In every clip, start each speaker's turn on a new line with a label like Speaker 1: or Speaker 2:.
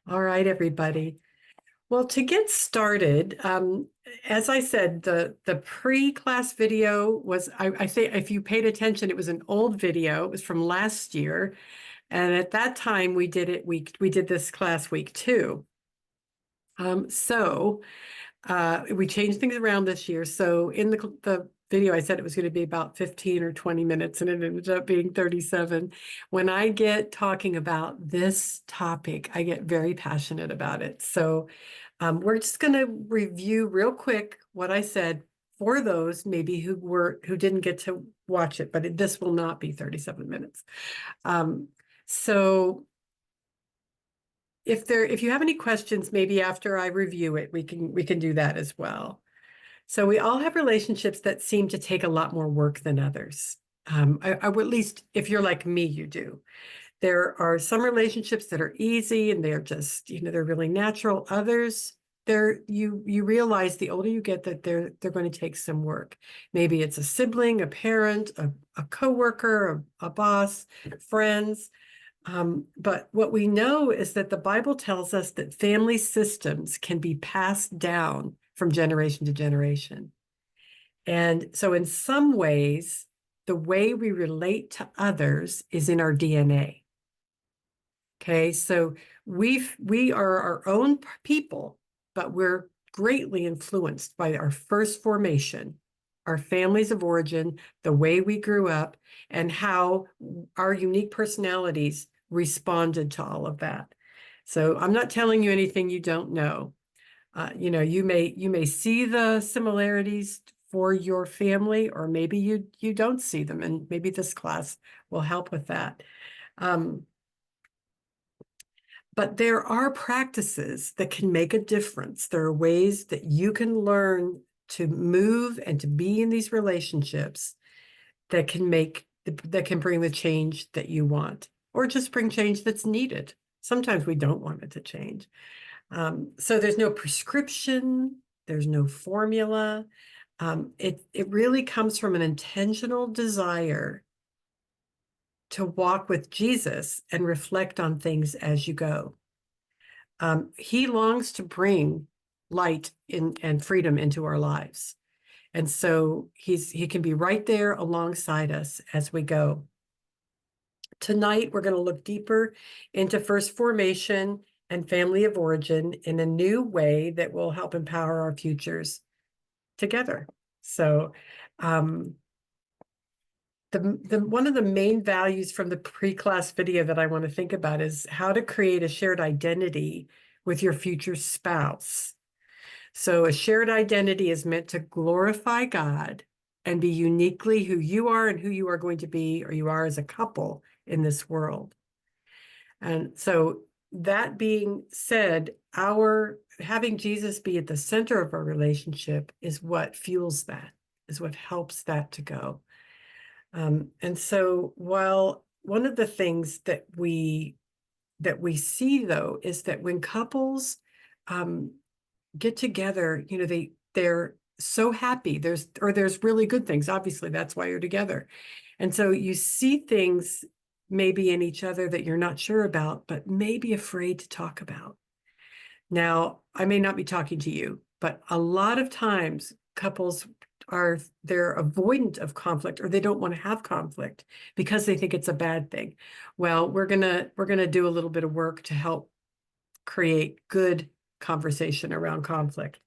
Speaker 1: All right, everybody. Well, to get started, as I said, the pre-class video was, I say, if you paid attention, it was an old video. It was from last year. And at that time, we did this class week 2. We changed things around this year. So in the video, I said it was going to be about 15 or 20 minutes, and it ended up being 37. When I get talking about this topic, I get very passionate about it. So we're just going to review real quick what I said for those maybe who didn't get to watch it, but this will not be 37 minutes. So if you have any questions, maybe after I review it, we can do that as well. So we all have relationships that seem to take a lot more work than others. I would, at least if you're like me, you do. There are some relationships that are easy and they're just, they're really natural. Others, you realize the older you get that they're going to take some work. Maybe it's a sibling, a parent, a coworker, a boss, friends. But what we know is that the Bible tells us that family systems can be passed down from generation to generation. And so in some ways, the way we relate to others is in our DNA. Okay, so we are our own people, but we're greatly influenced by our first formation, our families of origin, the way we grew up, and how our unique personalities responded to all of that. So I'm not telling you anything you don't know. You may see the similarities for your family, or maybe you don't see them, and maybe this class will help with that. But there are practices that can make a difference. There are ways that you can learn to move and to be in these relationships that can bring the change that you want, or just bring change that's needed. Sometimes we don't want it to change. So there's no prescription, there's no formula. It really comes from an intentional desire to walk with Jesus and reflect on things as you go. He longs to bring light and freedom into our lives. And so he can be right there alongside us as we go. Tonight, we're going to look deeper into first formation and family of origin in a new way that will help empower our futures together. So one of the main values from the pre-class video that I want to think about is how to create a shared identity with your future spouse. So a shared identity is meant to glorify God and be uniquely who you are and who you are going to be, or you are as a couple in this world. And so that being said, having Jesus be at the center of our relationship is what fuels that, is what helps that to go. And so while one of the things that we see, though, is that when couples get together, they're so happy. There's really good things. Obviously, that's why you're together. And so you see things maybe in each other that you're not sure about, but may be afraid to talk about. Now, I may not be talking to you, but a lot of times couples they're avoidant of conflict, or they don't want to have conflict because they think it's a bad thing. Well, we're gonna do a little bit of work to help create good conversation around conflict.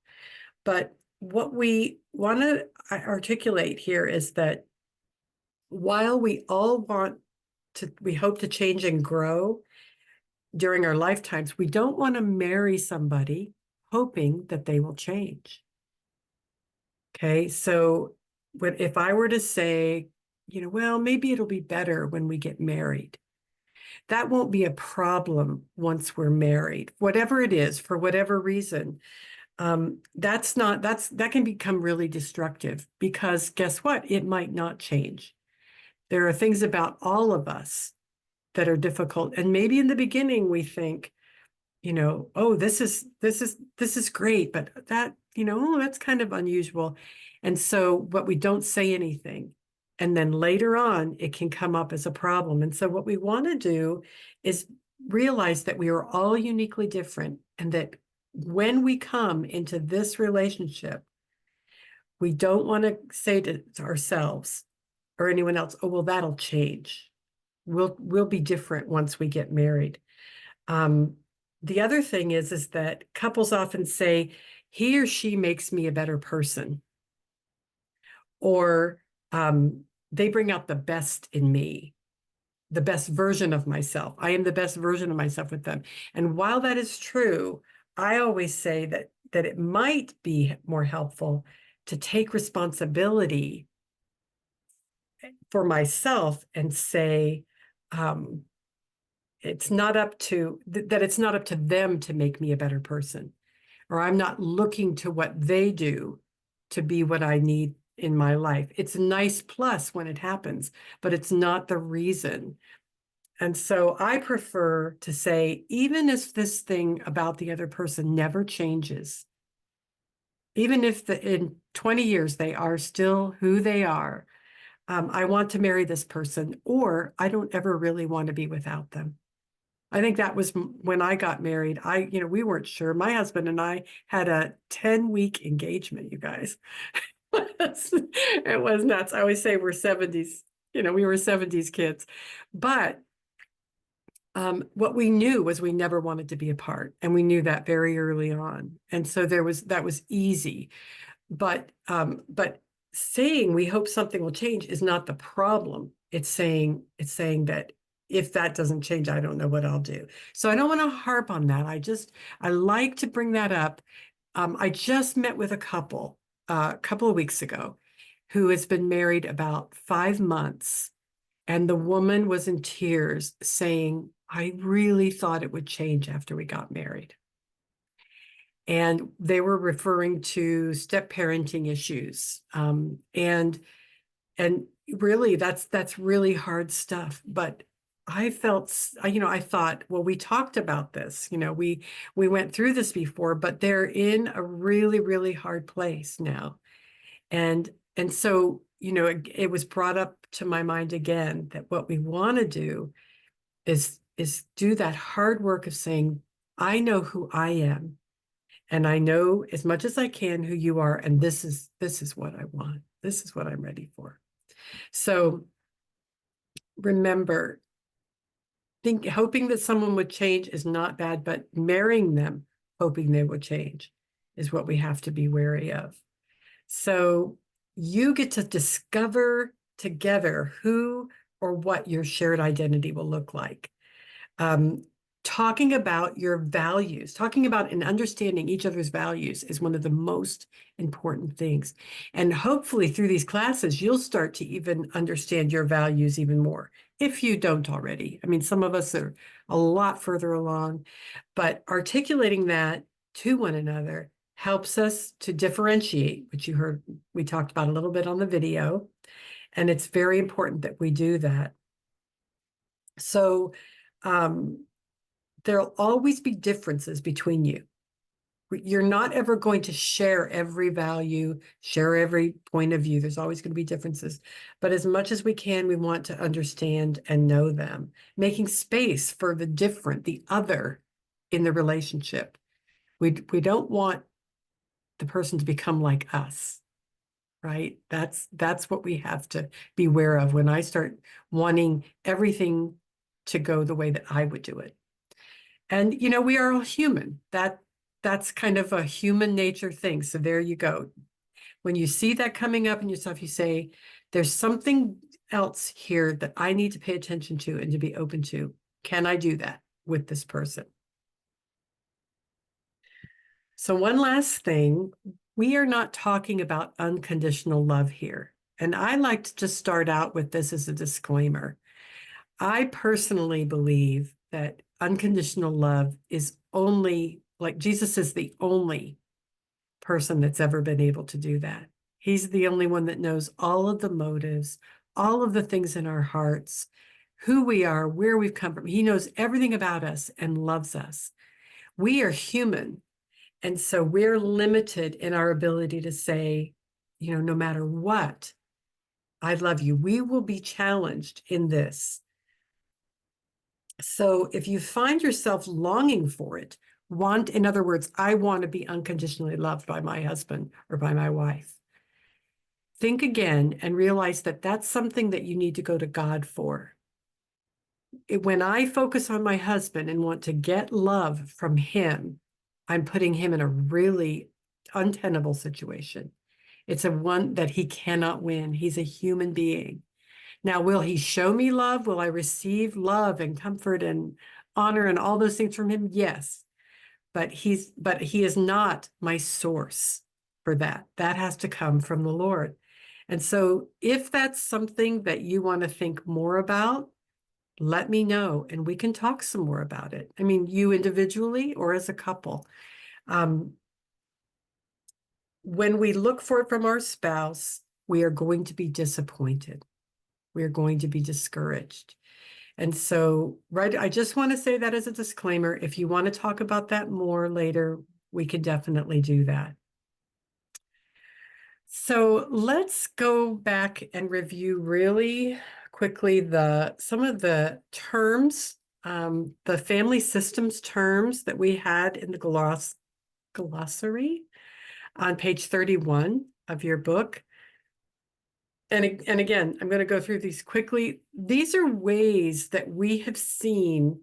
Speaker 1: But what we want to articulate here is that while we hope to change and grow during our lifetimes, we don't want to marry somebody hoping that they will change. Okay, so if I were to say, well, maybe it'll be better when we get married, that won't be a problem once we're married, whatever it is, for whatever reason. That can become really destructive, because guess what? It might not change. There are things about all of us that are difficult. And maybe in the beginning we think, oh, this is great, but that, that's kind of unusual. And so, but we don't say anything. And then later on, it can come up as a problem. And so what we want to do is realize that we are all uniquely different, and that when we come into this relationship, we don't want to say to ourselves or anyone else, oh, well, that'll change. We'll be different once we get married. The other thing is that couples often say, he or she makes me a better person, or they bring out the best in me, the best version of myself. I am the best version of myself with them. And while that is true, I always say that it might be more helpful to take responsibility for myself and say, it's not up to that it's not up to them to make me a better person, or I'm not looking to what they do to be what I need in my life. It's a nice plus when it happens, but it's not the reason. And so I prefer to say, even if this thing about the other person never changes, even if in 20 years they are still who they are, I want to marry this person, or I don't ever really want to be without them. I think that was when I got married. We weren't sure. My husband and I had a 10-week engagement, you guys. It was nuts. I always say we're 70s, we were 70s kids. But what we knew was we never wanted to be apart, and we knew that very early on. And so that was easy. But saying we hope something will change is not the problem. It's saying that if that doesn't change, I don't know what I'll do. So I don't want to harp on that. I like to bring that up. I just met with a couple of weeks ago who has been married about 5 months. And the woman was in tears saying, I really thought it would change after we got married. And they were referring to step parenting issues. And really, that's really hard stuff. But I felt, I thought, well, we talked about this, we went through this before, but they're in a really, really hard place now. And so, it was brought up to my mind again that what we want to do is do that hard work of saying, I know who I am, and I know as much as I can who you are, and this is what I want. This is what I'm ready for. So remember, hoping that someone would change is not bad, but marrying them, hoping they would change, is what we have to be wary of. So you get to discover together who or what your shared identity will look like. Talking about your values, talking about and understanding each other's values is one of the most important things. And hopefully through these classes, you'll start to even understand your values even more, if you don't already. I mean, some of us are a lot further along, but articulating that to one another helps us to differentiate, which you heard we talked about a little bit on the video. And it's very important that we do that. So there'll always be differences between you. You're not ever going to share every value, share every point of view. There's always going to be differences. But as much as we can, we want to understand and know them, making space for the different, the other in the relationship. We don't want the person to become like us, right? That's what we have to be aware of when I start wanting everything to go the way that I would do it. And, we are all human. That's kind of a human nature thing. So there you go. When you see that coming up in yourself, you say, there's something else here that I need to pay attention to and to be open to. Can I do that with this person? So one last thing, we are not talking about unconditional love here. And I like to just start out with this as a disclaimer. I personally believe that unconditional love is only, like Jesus is the only person that's ever been able to do that. He's the only one that knows all of the motives, all of the things in our hearts, who we are, where we've come from. He knows everything about us and loves us. We are human. And so we're limited in our ability to say, no matter what, I love you. We will be challenged in this. So if you find yourself longing for it, in other words, I want to be unconditionally loved by my husband or by my wife. Think again and realize that that's something that you need to go to God for. When I focus on my husband and want to get love from him, I'm putting him in a really untenable situation. It's a one that he cannot win. He's a human being. Now, will he show me love? Will I receive love and comfort and honor and all those things from him? Yes. But he is not my source for that. That has to come from the Lord. And so if that's something that you want to think more about, let me know and we can talk some more about it. I mean, you individually or as a couple. When we look for it from our spouse, we are going to be disappointed. We are going to be discouraged. And so, right, I just want to say that as a disclaimer. If you want to talk about that more later, we can definitely do that. So let's go back and review really quickly some of the terms, the family systems terms that we had in the glossary on page 31 of your book. And again, I'm going to go through these quickly. These are ways that we have seen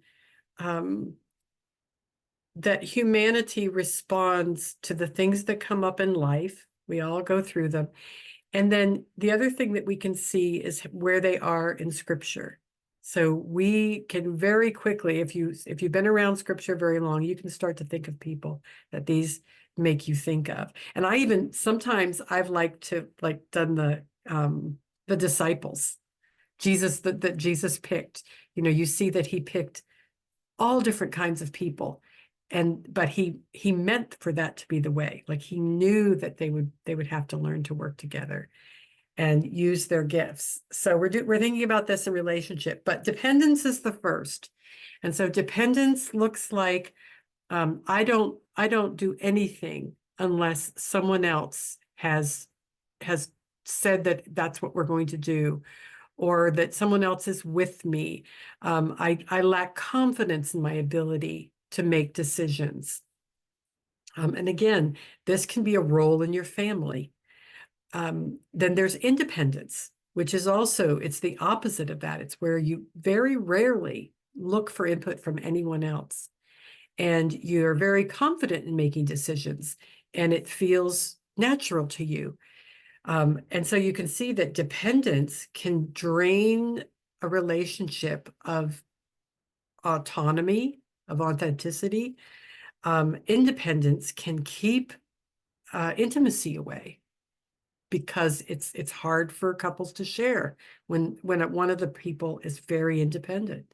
Speaker 1: that humanity responds to the things that come up in life. We all go through them. And then the other thing that we can see is where they are in Scripture. So we can very quickly, if you've been around Scripture very long, you can start to think of people that these make you think of. And I even sometimes I've done the disciples, Jesus that Jesus picked. You know, you see that he picked all different kinds of people, but he meant for that to be the way. Like he knew that they would have to learn to work together and use their gifts. So we're thinking about this in relationship, but dependence is the first. And so dependence looks like I don't do anything unless someone else has said that that's what we're going to do, or that someone else is with me. I lack confidence in my ability to make decisions. And again, this can be a role in your family. Then there's independence, which is also, it's the opposite of that. It's where you very rarely look for input from anyone else. And you're very confident in making decisions, and it feels natural to you. And so you can see that dependence can drain a relationship of autonomy, of authenticity. Independence can keep intimacy away because it's hard for couples to share when one of the people is very independent.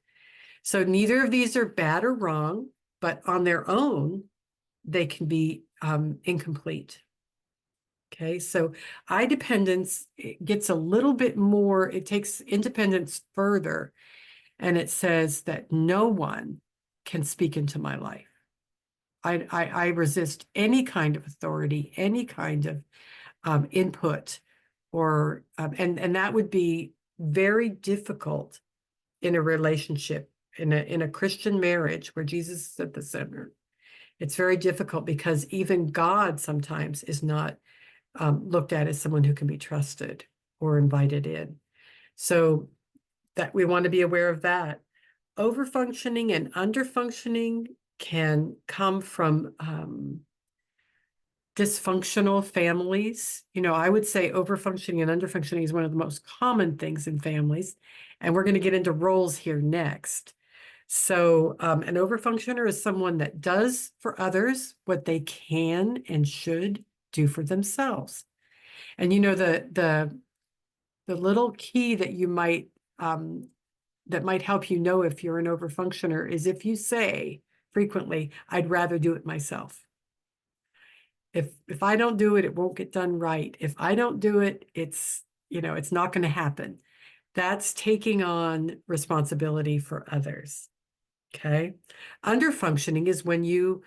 Speaker 1: So neither of these are bad or wrong, but on their own, they can be incomplete. Okay, so I-dependence gets a little bit more, it takes independence further, and it says that no one can speak into my life. I resist any kind of authority, any kind of input, or and that would be very difficult in a relationship, in a Christian marriage where Jesus is at the center. It's very difficult because even God sometimes is not looked at as someone who can be trusted or invited in. So that we want to be aware of that. Overfunctioning and underfunctioning can come from dysfunctional families. You know, I would say overfunctioning and underfunctioning is one of the most common things in families. And we're going to get into roles here next. So an overfunctioner is someone that does for others what they can and should do for themselves. And you know, the little key that you might that might help you know if you're an overfunctioner is if you say frequently, I'd rather do it myself. If I don't do it, it won't get done right. If I don't do it, it's not going to happen. That's taking on responsibility for others. Okay. Underfunctioning is when you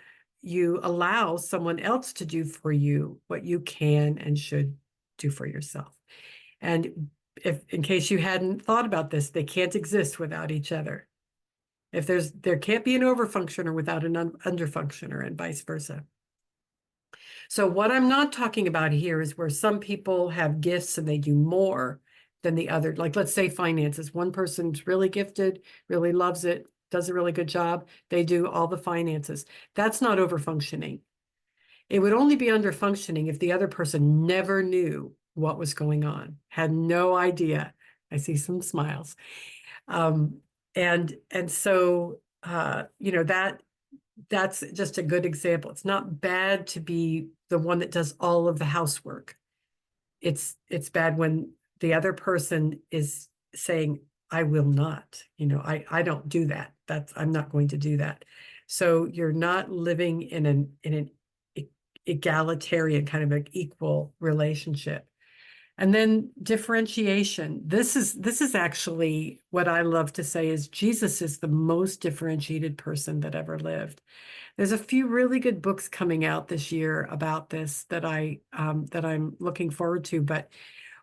Speaker 1: allow someone else to do for you what you can and should do for yourself. And in case you hadn't thought about this, they can't exist without each other. If there can't be an overfunctioner without an underfunctioner, and vice versa. So what I'm not talking about here is where some people have gifts and they do more than the other. Like, let's say finances. One person's really gifted, really loves it, does a really good job. They do all the finances. That's not overfunctioning. It would only be underfunctioning if the other person never knew what was going on, had no idea. I see some smiles. And so, you know, that's just a good example. It's not bad to be the one that does all of the housework. It's bad when the other person is saying, I will not, you know, I don't do that. I'm not going to do that. So you're not living in an egalitarian kind of an equal relationship. And then differentiation. This is actually what I love to say is Jesus is the most differentiated person that ever lived. There's a few really good books coming out this year about this that I'm looking forward to. But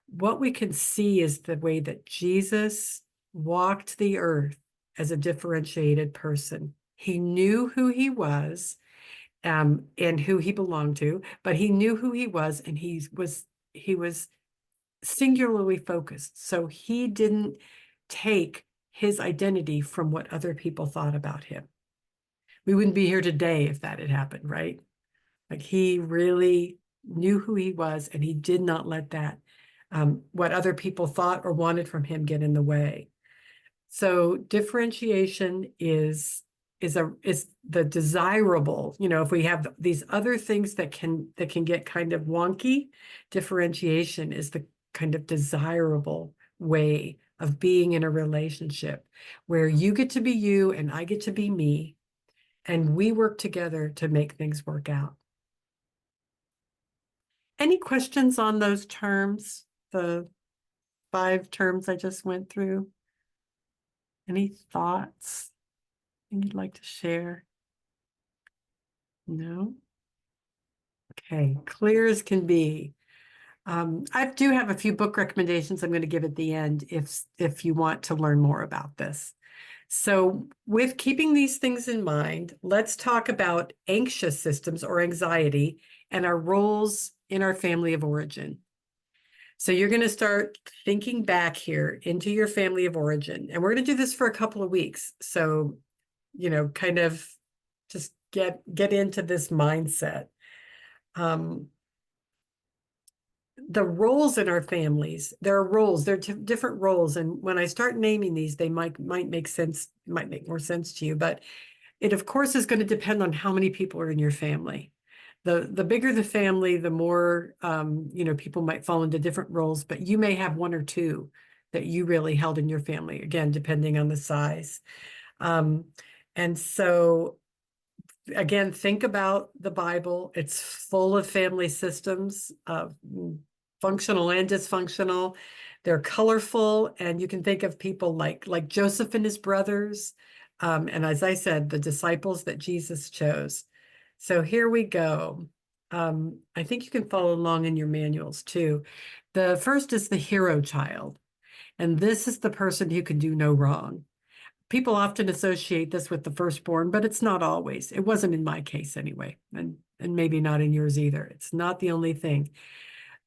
Speaker 1: what we can see is the way that Jesus walked the earth as a differentiated person. He knew who he was, and who he belonged to, but he knew who he was, and he was singularly focused. So he didn't take his identity from what other people thought about him. We wouldn't be here today if that had happened, right? Like, he really knew who he was, and he did not let that, what other people thought or wanted from him, get in the way. So differentiation is the desirable, you know, if we have these other things that can get kind of wonky, differentiation is the kind of desirable way of being in a relationship where you get to be you and I get to be me, and we work together to make things work out. Any questions on those terms, the 5 terms I just went through? Any thoughts you'd like to share? No? Okay, clear as can be. I do have a few book recommendations I'm going to give at the end if you want to learn more about this. So with keeping these things in mind, let's talk about anxious systems or anxiety and our roles in our family of origin. So you're going to start thinking back here into your family of origin, and we're going to do this for a couple of weeks. So, you know, kind of just get into this mindset. The roles in our families, there are roles, there are different roles. And when I start naming these, they might make sense, might make more sense to you, but it of course is going to depend on how many people are in your family. The bigger the family, the more, you know, people might fall into different roles, but you may have 1 or 2 that you really held in your family, again, depending on the size. And so again, think about the Bible. It's full of family systems, functional and dysfunctional. They're colorful, and you can think of people like Joseph and his brothers, and as I said, the disciples that Jesus chose. So here we go. I think you can follow along in your manuals too. The first is the hero child, and this is the person who can do no wrong. People often associate this with the firstborn, but it's not always. It wasn't in my case anyway, and maybe not in yours either. It's not the only thing.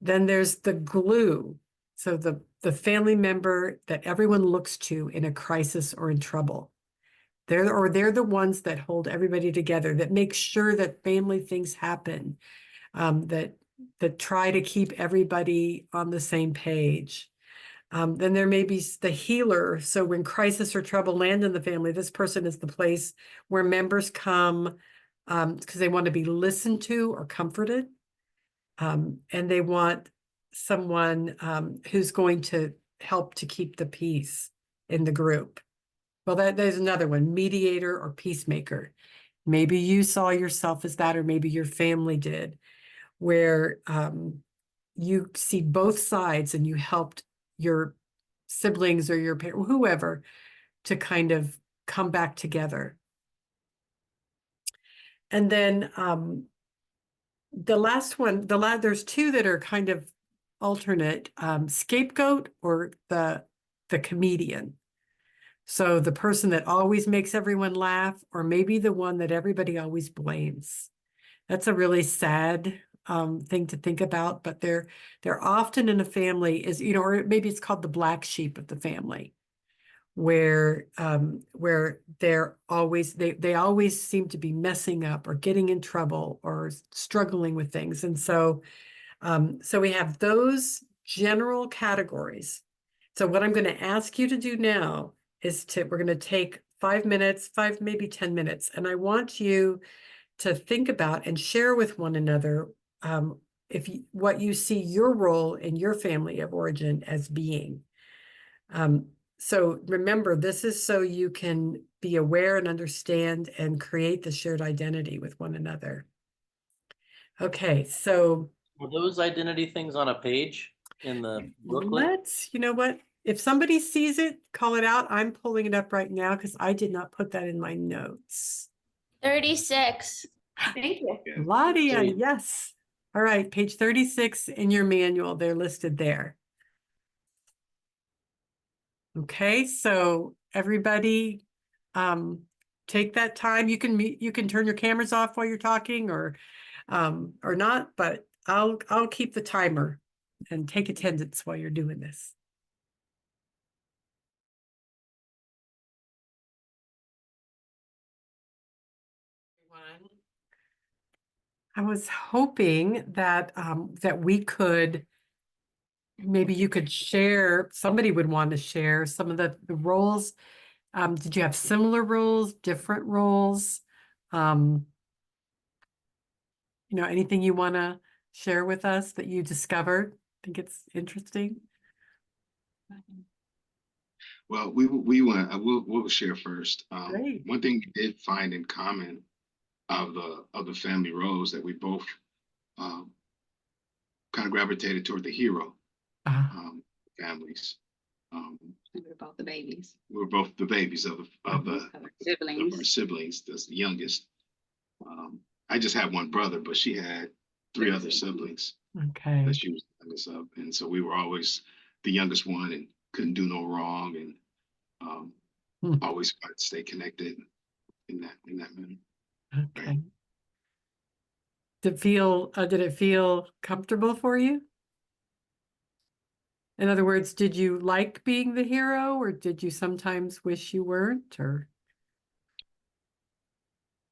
Speaker 1: Then there's the glue. So the family member that everyone looks to in a crisis or in trouble. They're the ones that hold everybody together, that make sure that family things happen, that try to keep everybody on the same page. Then there may be the healer. So when crisis or trouble land in the family, this person is the place where members come because they want to be listened to or comforted. And they want someone who's going to help to keep the peace in the group. Well, there's another one, mediator or peacemaker. Maybe you saw yourself as that, or maybe your family did, where you see both sides and you helped your siblings or your parent, whoever, to kind of come back together. And then the last one, there's 2 that are kind of alternate, scapegoat or the comedian. So the person that always makes everyone laugh, or maybe the one that everybody always blames. That's a really sad thing to think about, but they're often in a family is, you know, or maybe it's called the black sheep of the family, where they're always they always seem to be messing up or getting in trouble or struggling with things. And so so we have those general categories. So what I'm going to ask you to do now is we're going to take 5 minutes, maybe 10 minutes, and I want you to think about and share with one another what you see your role in your family of origin as being. So remember, this is so you can be aware and understand and create the shared identity with one another. Okay, so
Speaker 2: Were those identity things on a page in the booklet?
Speaker 1: you know what? If somebody sees it, call it out. I'm pulling it up right now because I did not put that in my notes.
Speaker 3: 36. Thank you.
Speaker 1: Ladia, yes. All right, page 36 in your manual, they're listed there. Okay, so everybody take that time. You can turn your cameras off while you're talking or not, but I'll keep the timer and take attendance while you're doing this. I was hoping that that we could, maybe you could share, somebody would want to share some of the roles. Did you have similar roles, different roles? You know, anything you want to share with us that you discovered? I think it's interesting.
Speaker 4: Well, we'll share first.
Speaker 1: Great.
Speaker 4: One thing we did find in common of the family roles that we both kind of gravitated toward the hero families.
Speaker 5: We were both the babies.
Speaker 4: We were both the babies of
Speaker 5: Our siblings.
Speaker 4: of our siblings. That's the youngest. I just had one brother, but she had 3 other siblings
Speaker 1: Okay.
Speaker 4: that she was the youngest of, and so we were always the youngest one and couldn't do no wrong, and always tried to stay connected in that manner.
Speaker 1: Okay.
Speaker 4: Right.
Speaker 1: Did it feel comfortable for you? In other words, did you like being the hero, or did you sometimes wish you weren't, or?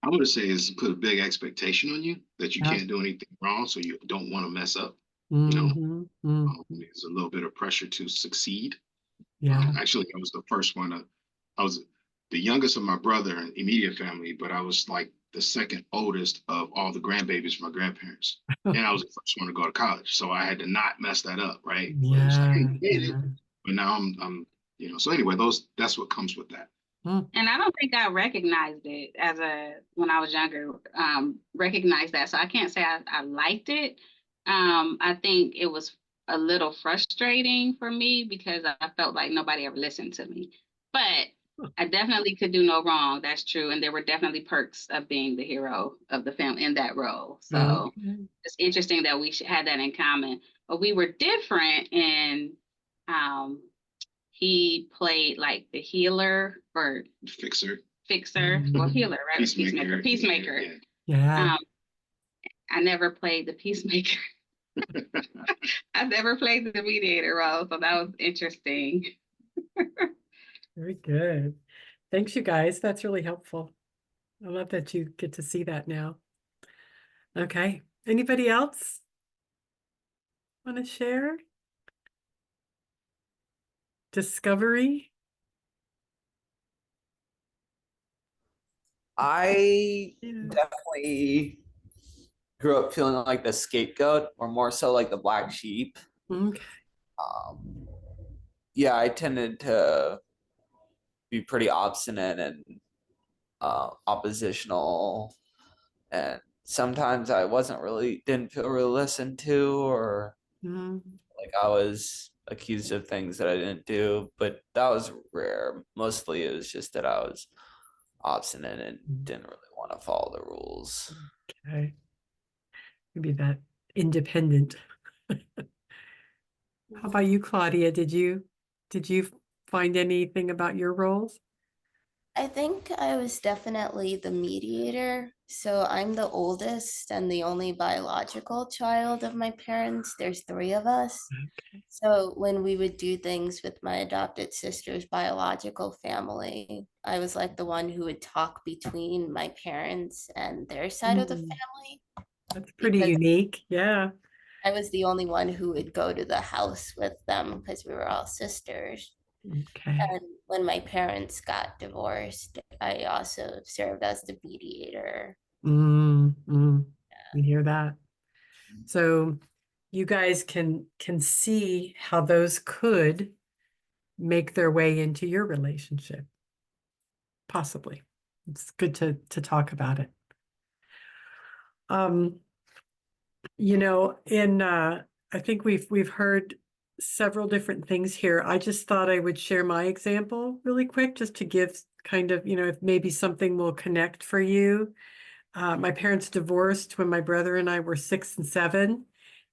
Speaker 4: I would say is put a big expectation on you that you
Speaker 1: Yeah.
Speaker 4: can't do anything wrong, so you don't want to mess up. There's a little bit of pressure to succeed.
Speaker 1: Yeah.
Speaker 4: Actually, I was the first one. I was the youngest of my brother and immediate family, but I was like the second oldest of all the grandbabies from my grandparents, and I was the first one to go to college, so I had to not mess that up, right? But now I'm So anyway, that's what comes with that.
Speaker 5: And I don't think I recognized it when I was younger, recognized that. So I can't say I liked it. I think it was a little frustrating for me because I felt like nobody ever listened to me. But I definitely could do no wrong. That's true. And there were definitely perks of being the hero of the family in that role. So it's interesting that we had that in common. But we were different in he played like the healer or
Speaker 4: Fixer.
Speaker 5: Well, healer, right? Peacemaker.
Speaker 1: Yeah.
Speaker 5: I never played the peacemaker. I never played the mediator role, so that was interesting.
Speaker 1: Very good. Thanks, you guys. That's really helpful. I love that you get to see that now. Okay. Anybody else want to share? Discovery?
Speaker 6: I definitely grew up feeling like the scapegoat, or more so like the black sheep.
Speaker 1: Okay.
Speaker 6: Yeah, I tended to be pretty obstinate and oppositional, and sometimes I didn't feel really listened to, or like I was accused of things that I didn't do, but that was rare. Mostly it was just that I was obstinate and didn't really want to follow the rules.
Speaker 1: Okay. Maybe that independent. How about you, Claudia? Did you find anything about your roles?
Speaker 3: I think I was definitely the mediator. So I'm the oldest and the only biological child of my parents. There's three of us. So when we would do things with my adopted sister's biological family, I was like the one who would talk between my parents and their side of the
Speaker 1: Mm,
Speaker 3: family
Speaker 1: that's pretty
Speaker 3: because
Speaker 1: unique. Yeah.
Speaker 3: I was the only one who would go to the house with them because we were all sisters.
Speaker 1: Okay.
Speaker 3: And when my parents got divorced, I also served as the mediator.
Speaker 1: You hear that? So you guys can see how those could make their way into your relationship. Possibly. It's good to talk about it. I think we've heard several different things here. I just thought I would share my example really quick, just to give kind of, if maybe something will connect for you. My parents divorced when my brother and I were 6 and 7.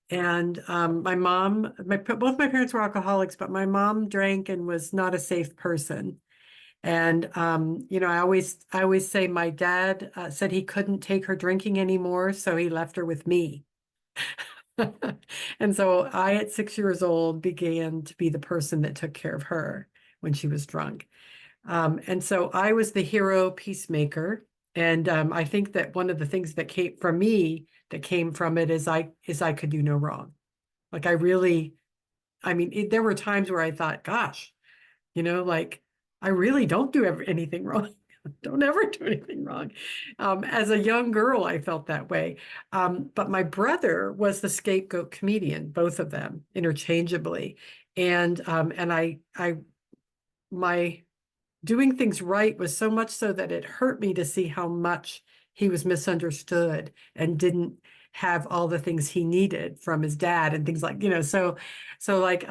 Speaker 1: And my mom, both my parents were alcoholics, but my mom drank and was not a safe person. And I always say my dad said he couldn't take her drinking anymore, so he left her with me. And so I, at 6 years old, began to be the person that took care of her when she was drunk. And so I was the hero peacemaker. And I think that one of the things that came from me, that came from it, is I could do no wrong. Like there were times where I thought, gosh, like I really don't do anything wrong. Don't ever do anything wrong. As a young girl, I felt that way. But my brother was the scapegoat comedian, both of them interchangeably. And my doing things right was so much so that it hurt me to see how much he was misunderstood and didn't have all the things he needed from his dad and things like, so like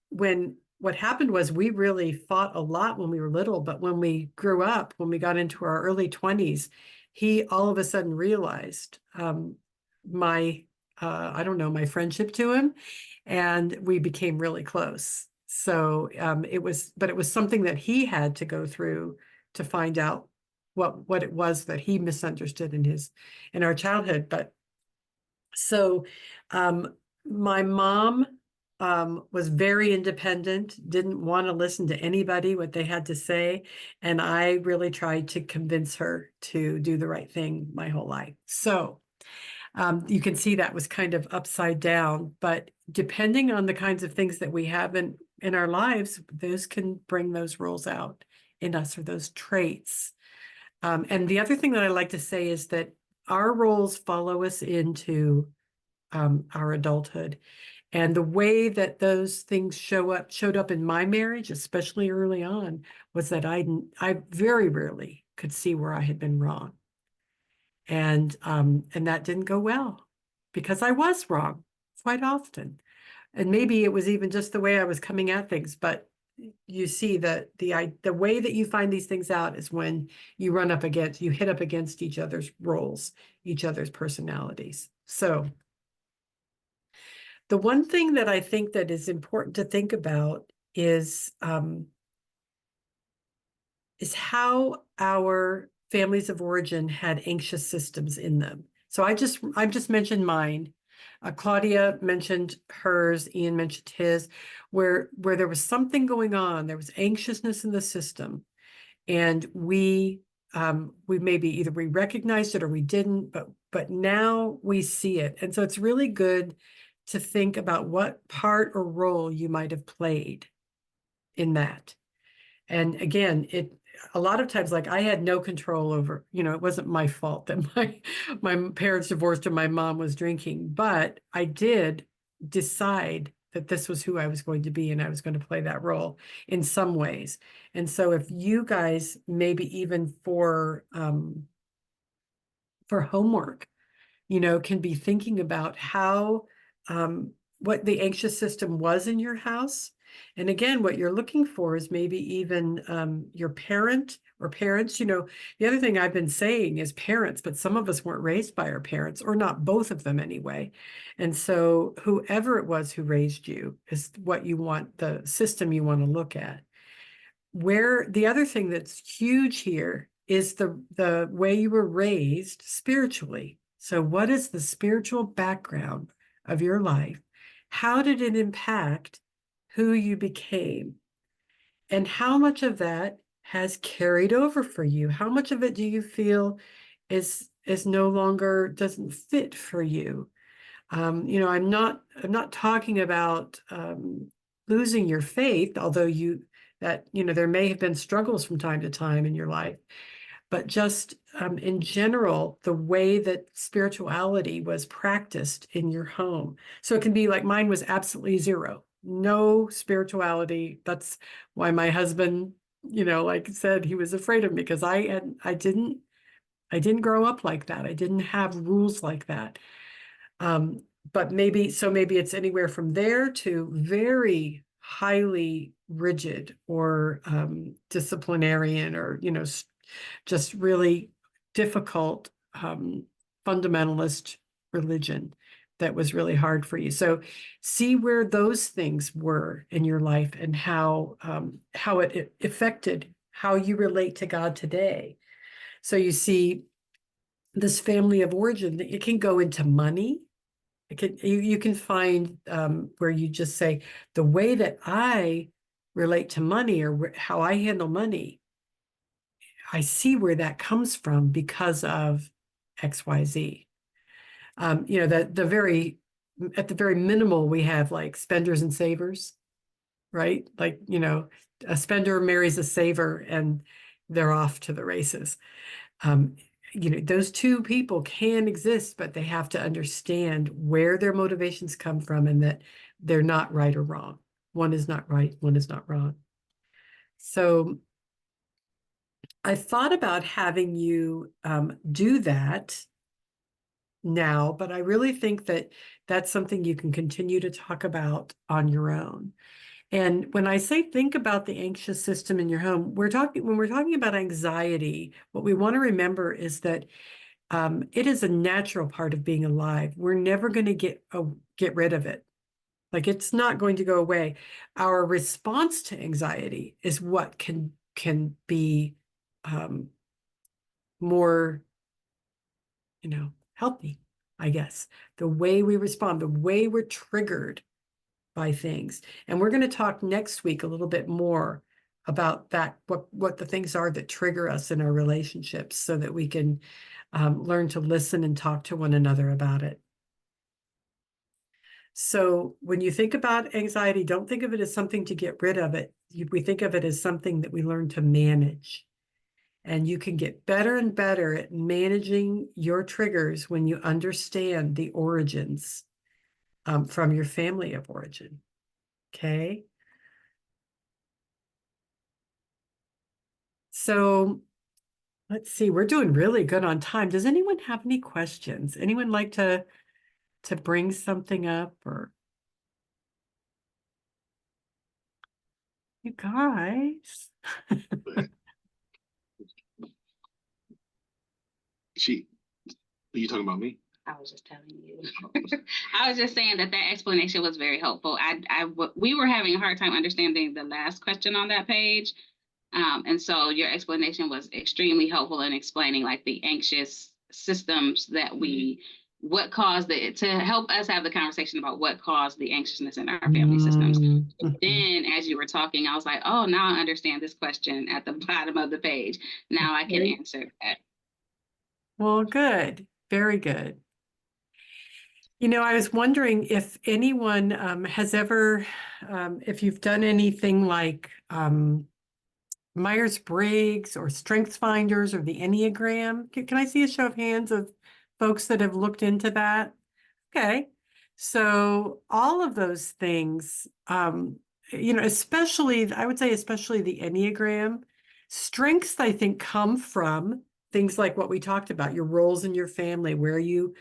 Speaker 1: when what happened was we really fought a lot when we were little, but when we grew up, when we got into our early 20s, he all of a sudden realized my I don't know, my friendship to him, and we became really close. So it was something that he had to go through to find out what it was that he misunderstood in our childhood. But so my mom was very independent, didn't want to listen to anybody, what they had to say. And I really tried to convince her to do the right thing my whole life. So you can see that was kind of upside down, but depending on the kinds of things that we have in our lives, those can bring those roles out in us, or those traits. And the other thing that I like to say is that our roles follow us into our adulthood. And the way that those things showed up in my marriage, especially early on, was that I very rarely could see where I had been wrong. And that didn't go well, because I was wrong quite often. And maybe it was even just the way I was coming at things. But you see that the way that you find these things out is when you hit up against each other's roles, each other's personalities. So the one thing that I think that is important to think about is how our families of origin had anxious systems in them. So I've just mentioned mine. Claudia mentioned hers, Ian mentioned his, where there was something going on. There was anxiousness in the system, and we maybe either we recognized it or we didn't, but now we see it. And so it's really good to think about what part or role you might have played in that. And again, a lot of times, like, I had no control over, it wasn't my fault that my parents divorced and my mom was drinking, but I did decide that this was who I was going to be, and I was going to play that role in some ways. And so if you guys, maybe even for homework, can be thinking about how, what the anxious system was in your house. And again, what you're looking for is maybe even your parent or parents. The other thing I've been saying is parents, but some of us weren't raised by our parents, or not both of them anyway. And so whoever it was who raised you is what you want, the system you want to look at. where the other thing that's huge here is the way you were raised spiritually. So what is the spiritual background of your life? How did it impact who you became? And how much of that has carried over for you? How much of it do you feel is no longer doesn't fit for you? You know, I'm not talking about losing your faith, although there may have been struggles from time to time in your life, but just in general, the way that spirituality was practiced in your home. So it can be like mine was absolutely zero, no spirituality. That's why my husband, like I said, he was afraid of me because I didn't grow up like that. I didn't have rules like that. But maybe it's anywhere from there to very highly rigid or disciplinarian or, just really difficult fundamentalist religion that was really hard for you. So see where those things were in your life and how it affected how you relate to God today. So you see this family of origin, it can go into money. You can find where you just say, the way that I relate to money or how I handle money, I see where that comes from because of XYZ. At the very minimal, we have like spenders and savers, right? Like, a spender marries a saver and they're off to the races. Those two people can exist, but they have to understand where their motivations come from and that they're not right or wrong. One is not right, one is not wrong. So I thought about having you do that now, but I really think that that's something you can continue to talk about on your own. And when I say think about the anxious system in your home, when we're talking about anxiety, what we want to remember is that it is a natural part of being alive. We're never going to get rid of it. Like, it's not going to go away. Our response to anxiety is what can be more, healthy, I guess. The way we respond, the way we're triggered by things. And we're going to talk next week a little bit more about that, what the things are that trigger us in our relationships so that we can learn to listen and talk to one another about it. So when you think about anxiety, don't think of it as something to get rid of it. We think of it as something that we learn to manage. And you can get better and better at managing your triggers when you understand the origins from your family of origin. Okay. So let's see, we're doing really good on time. Does anyone have any questions? Anyone like to bring something up, or you guys?
Speaker 4: Are you talking about me?
Speaker 5: I was just telling you. I was just saying that explanation was very helpful. We were having a hard time understanding the last question on that page. And so your explanation was extremely helpful in explaining like the anxious systems that what caused it, to help us have the conversation about what caused the anxiousness in our family systems. Then as you were talking, I was like, oh, now I understand this question at the bottom of the page. Now I can answer that.
Speaker 1: Well, good. Very good. I was wondering if anyone has ever, if you've done anything like Myers-Briggs or StrengthsFinders or the Enneagram. Can I see a show of hands of folks that have looked into that? Okay. So all of those things, especially, I would say, especially the Enneagram, strengths, I think, come from things like what we talked about, your roles in your family, where you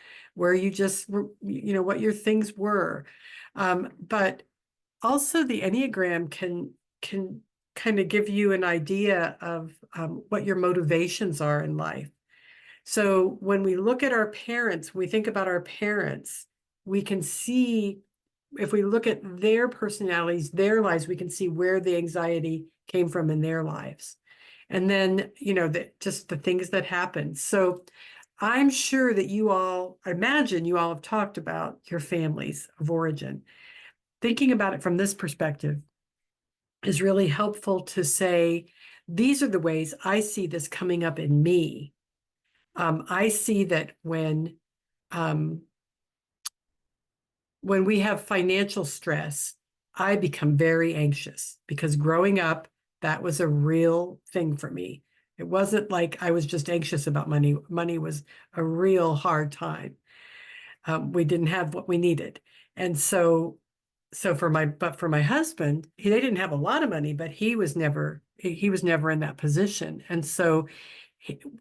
Speaker 1: just, what your things were. But also the Enneagram can kind of give you an idea of what your motivations are in life. So when we look at our parents, we think about our parents, we can see look at their personalities, their lives, we can see where the anxiety came from in their lives. And then, just the things that happened. So I'm sure that I imagine you all have talked about your families of origin. Thinking about it from this perspective is really helpful to say, these are the ways I see this coming up in me. I see that when we have financial stress, I become very anxious because growing up, that was a real thing for me. It wasn't like I was just anxious about money. Money was a real hard time. We didn't have what we needed. And so for my husband, they didn't have a lot of money, but he was never in that position. And so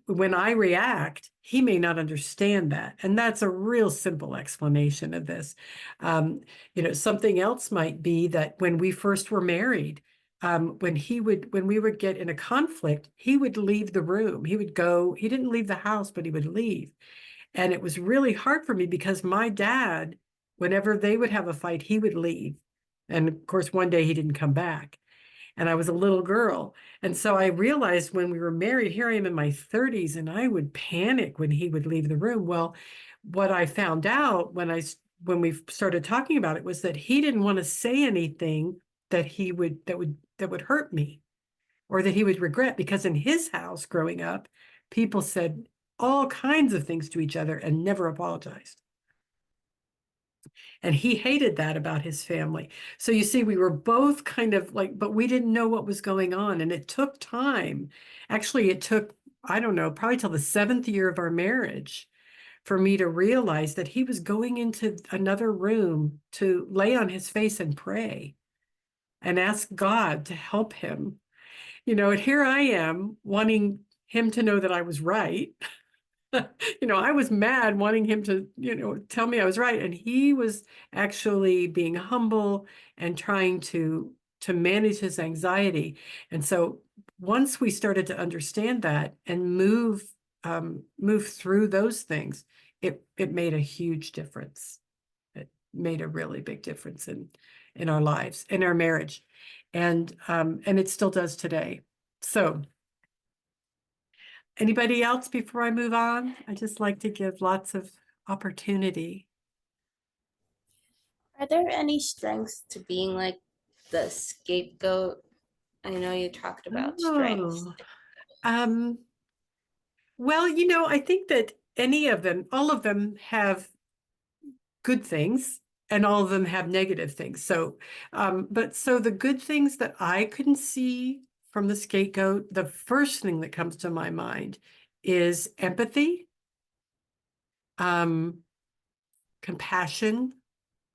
Speaker 1: when I react, he may not understand that. And that's a real simple explanation of this. Something else might be that when we first were married, when we would get in a conflict, he would leave the room. He didn't leave the house, but he would leave. And it was really hard for me because my dad, whenever they would have a fight, he would leave. And of course, one day he didn't come back. And I was a little girl. And so I realized when we were married, here I am in my 30s, and I would panic when he would leave the room. Well, what I found out when we started talking about it was that he didn't want to say anything that would hurt me or that he would regret, because in his house growing up, people said all kinds of things to each other and never apologized. And he hated that about his family. So you see, we were both kind of like, but we didn't know what was going on. And it took time. Actually, it took, I don't know, probably till the 7th year of our marriage for me to realize that he was going into another room to lay on his face and pray and ask God to help him. And here I am wanting him to know that I was right. I was mad wanting him to, tell me I was right. And he was actually being humble and trying to manage his anxiety. And so once we started to understand that and move through those things, it made a huge difference. It made a really big difference in our lives, in our marriage. And it still does today. So anybody else before I move on? I just like to give lots of opportunity.
Speaker 3: Are there any strengths to being like the scapegoat? I know you talked about strengths.
Speaker 1: Well, I think that all of them have good things and all of them have negative things. So, so the good things that I couldn't see from the scapegoat, the first thing that comes to my mind is empathy, compassion,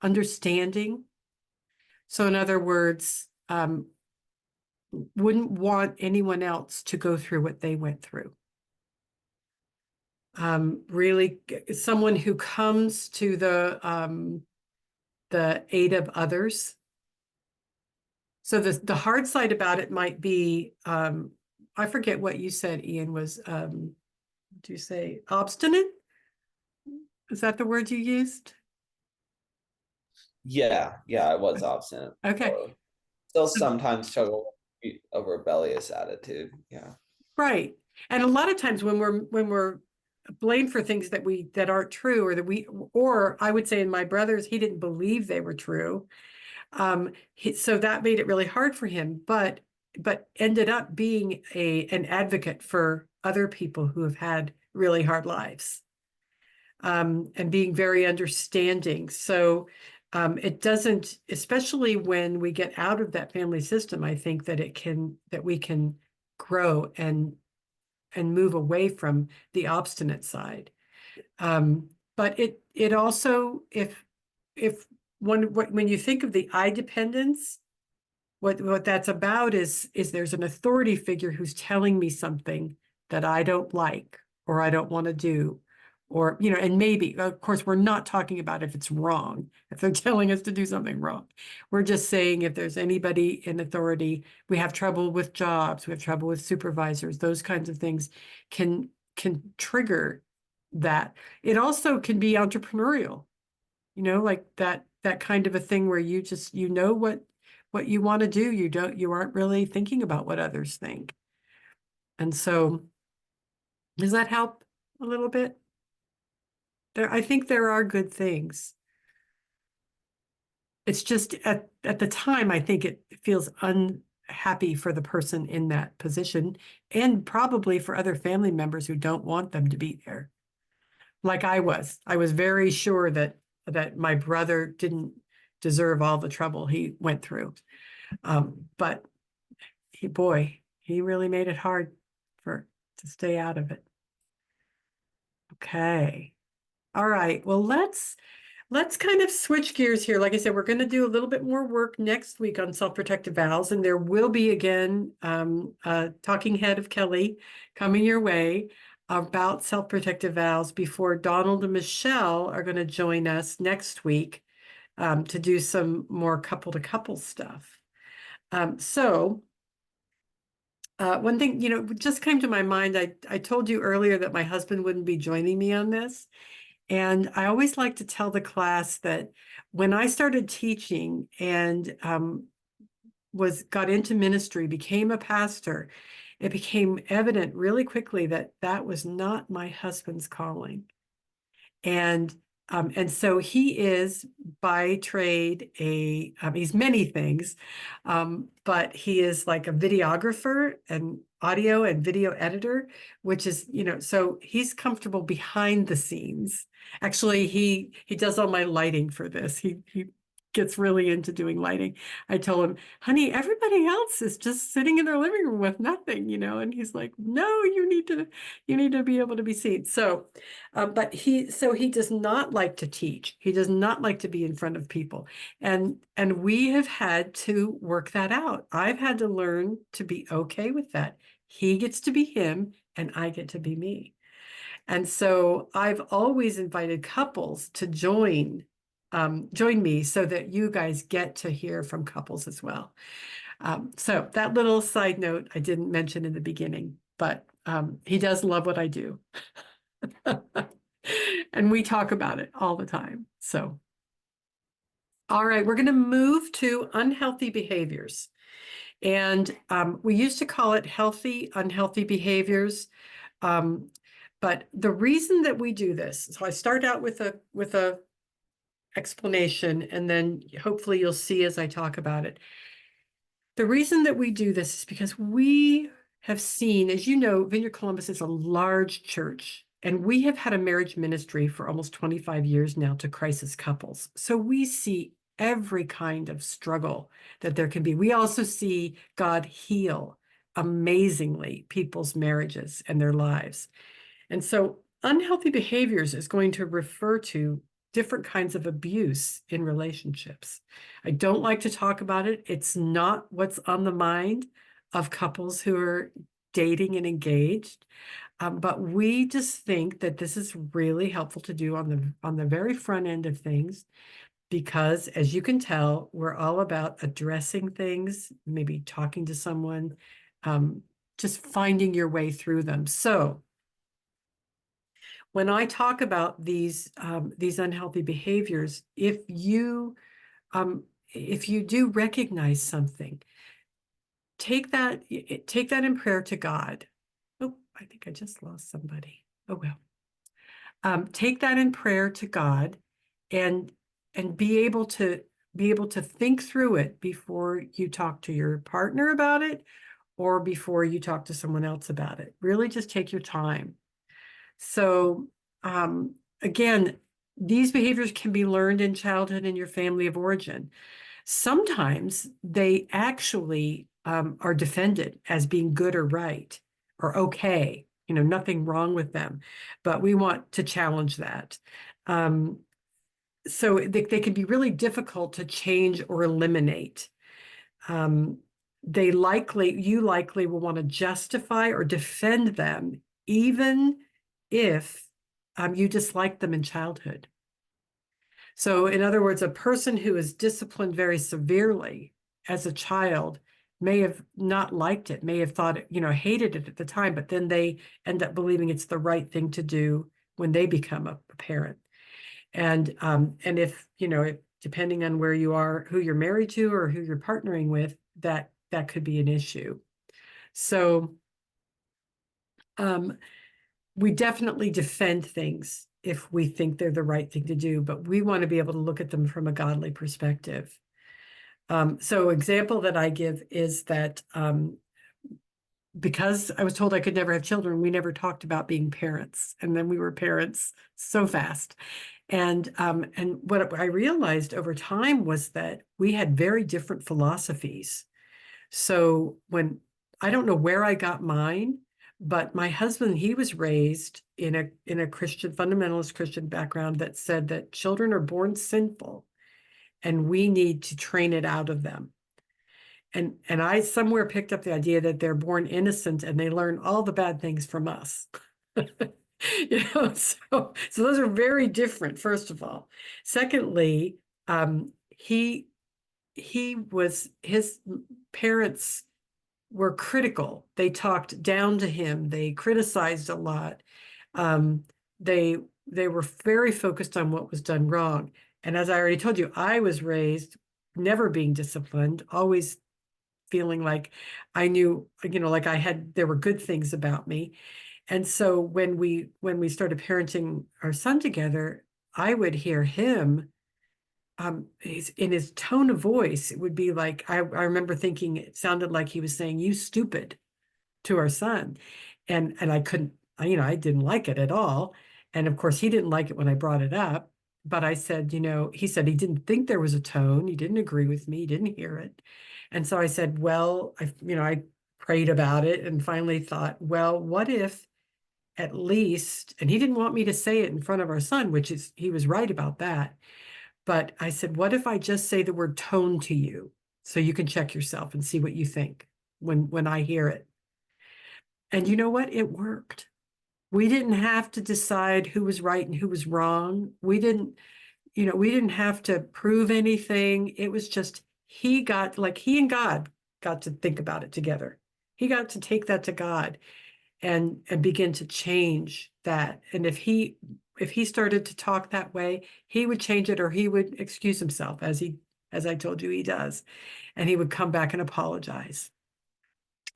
Speaker 1: understanding. So in other words, wouldn't want anyone else to go through what they went through. Really someone who comes to the aid of others. So the hard side about it might be, I forget what you said, Ian, was, do you say obstinate? Is that the word you used?
Speaker 6: Yeah, I was obstinate.
Speaker 1: Okay.
Speaker 6: Still sometimes struggle with a rebellious attitude. Yeah.
Speaker 1: Right. And a lot of times when we're blamed for things that aren't true, or I would say in my brother's, he didn't believe they were true. So that made it really hard for him, but ended up being an advocate for other people who have had really hard lives, and being very understanding. So it doesn't, especially when we get out of that family system, I think that we can grow and move away from the obstinate side. But it also, when you think of the I dependence, what that's about is there's an authority figure who's telling me something that I don't like or I don't want to do, or and maybe, of course, we're not talking about if it's wrong, if they're telling us to do something wrong. We're just saying if there's anybody in authority, we have trouble with jobs, we have trouble with supervisors, those kinds of things can trigger that. It also can be entrepreneurial, like that that kind of a thing where you just, you know what you want to do. You aren't really thinking about what others think. And so does that help a little bit? I think there are good things. It's just at the time, I think it feels unhappy for the person in that position, and probably for other family members who don't want them to be there. Like I was very sure that my brother didn't deserve all the trouble he went through. But he really made it hard to stay out of it. Okay. All right. Well, let's kind of switch gears here. Like I said, we're going to do a little bit more work next week on self-protective vows, and there will be again a talking head of Kelly coming your way about self-protective vows before Donald and Michelle are going to join us next week to do some more couple-to-couple stuff. So one thing, just came to my mind. I told you earlier that my husband wouldn't be joining me on this. And I always like to tell the class that when I started teaching and got into ministry, became a pastor, it became evident really quickly that that was not my husband's calling. And so he is by trade he's many things, but he is like a videographer and audio and video editor, which is, so he's comfortable behind the scenes. Actually, he does all my lighting for this. He gets really into doing lighting. I told him, honey, everybody else is just sitting in their living room with nothing, and he's like, no, you need to be able to be seen. So, but he does not like to teach. He does not like to be in front of people. And we have had to work that out. I've had to learn to be okay with that. He gets to be him and I get to be me. And so I've always invited couples to join me so that you guys get to hear from couples as well. So that little side note I didn't mention in the beginning, but he does love what I do. And we talk about it all the time. So, all right, we're going to move to unhealthy behaviors. And we used to call it healthy, unhealthy behaviors. But the reason that we do this, so I start out with a explanation, and then hopefully you'll see as I talk about it. The reason that we do this is because we have seen, as you know, Vineyard Columbus is a large church, and we have had a marriage ministry for almost 25 years now to crisis couples. So we see every kind of struggle that there can be. We also see God heal amazingly people's marriages and their lives. And so unhealthy behaviors is going to refer to different kinds of abuse in relationships. I don't like to talk about it. It's not what's on the mind of couples who are dating and engaged. But we just think that this is really helpful to do on the very front end of things, because as you can tell, we're all about addressing things, maybe talking to someone, just finding your way through them. So when I talk about these unhealthy behaviors, if you do recognize something, take that in prayer to God. Oh, I think I just lost somebody. Oh well. Take that in prayer to God, and be able to think through it before you talk to your partner about it, or before you talk to someone else about it. Really, just take your time. So again, these behaviors can be learned in childhood in your family of origin. Sometimes they actually are defended as being good or right or okay, nothing wrong with them, but we want to challenge that. So they can be really difficult to change or eliminate. You likely will want to justify or defend them, even if you dislike them in childhood. So in other words, a person who is disciplined very severely as a child may have not liked it, may have thought, hated it at the time, but then they end up believing it's the right thing to do when they become a parent. And if depending on where you are, who you're married to or who you're partnering with, that could be an issue. So we definitely defend things if we think they're the right thing to do, but we want to be able to look at them from a godly perspective. So example that I give is that because I was told I could never have children, we never talked about being parents. And then we were parents so fast. And what I realized over time was that we had very different philosophies. So I don't know where I got mine, but my husband, he was raised in a Christian, fundamentalist Christian background that said that children are born sinful and we need to train it out of them. And I somewhere picked up the idea that they're born innocent and they learn all the bad things from us. So those are very different, first of all. Secondly, his parents were critical. They talked down to him. They criticized a lot. They were very focused on what was done wrong. And as I already told you, I was raised never being disciplined, always feeling like I knew, like there were good things about me. And so when we started parenting our son together, I would hear him, in his tone of voice, it would be like, I remember thinking it sounded like he was saying, "You stupid," to our son. And I couldn't, I didn't like it at all. And of course, he didn't like it when I brought it up. But I said, he said he didn't think there was a tone. He didn't agree with me. He didn't hear it. And so I said, well, I prayed about it and finally thought, well, what if at least, and he didn't want me to say it in front of our son, he was right about that. But I said, what if I just say the word tone to you so you can check yourself and see what you think when I hear it? And you know what? It worked. We didn't have to decide who was right and who was wrong. We didn't have to prove anything. It was just, he and God got to think about it together. He got to take that to God and begin to change that. And if he started to talk that way, he would change it, or he would excuse himself, as I told you he does, and he would come back and apologize.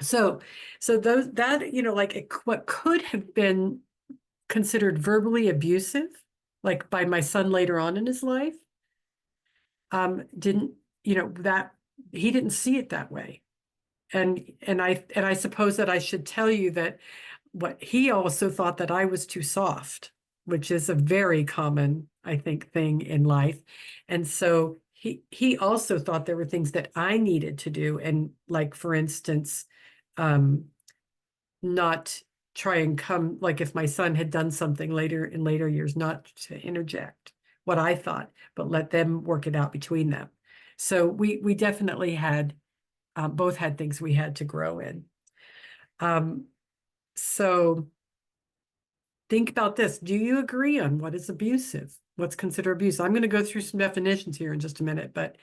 Speaker 1: So what could have been considered verbally abusive, like by my son later on in his life, didn't, that he didn't see it that way. And I suppose that I should tell you that what he also thought that I was too soft, which is a very common, I think, thing in life. And so he also thought there were things that I needed to do. And like, for instance, not try and come, like if my son had done something in later years, not to interject what I thought, but let them work it out between them. So we definitely both had things we had to grow in. So think about this. Do you agree on what is abusive? What's considered abuse? I'm going to go through some definitions here in just a minute, but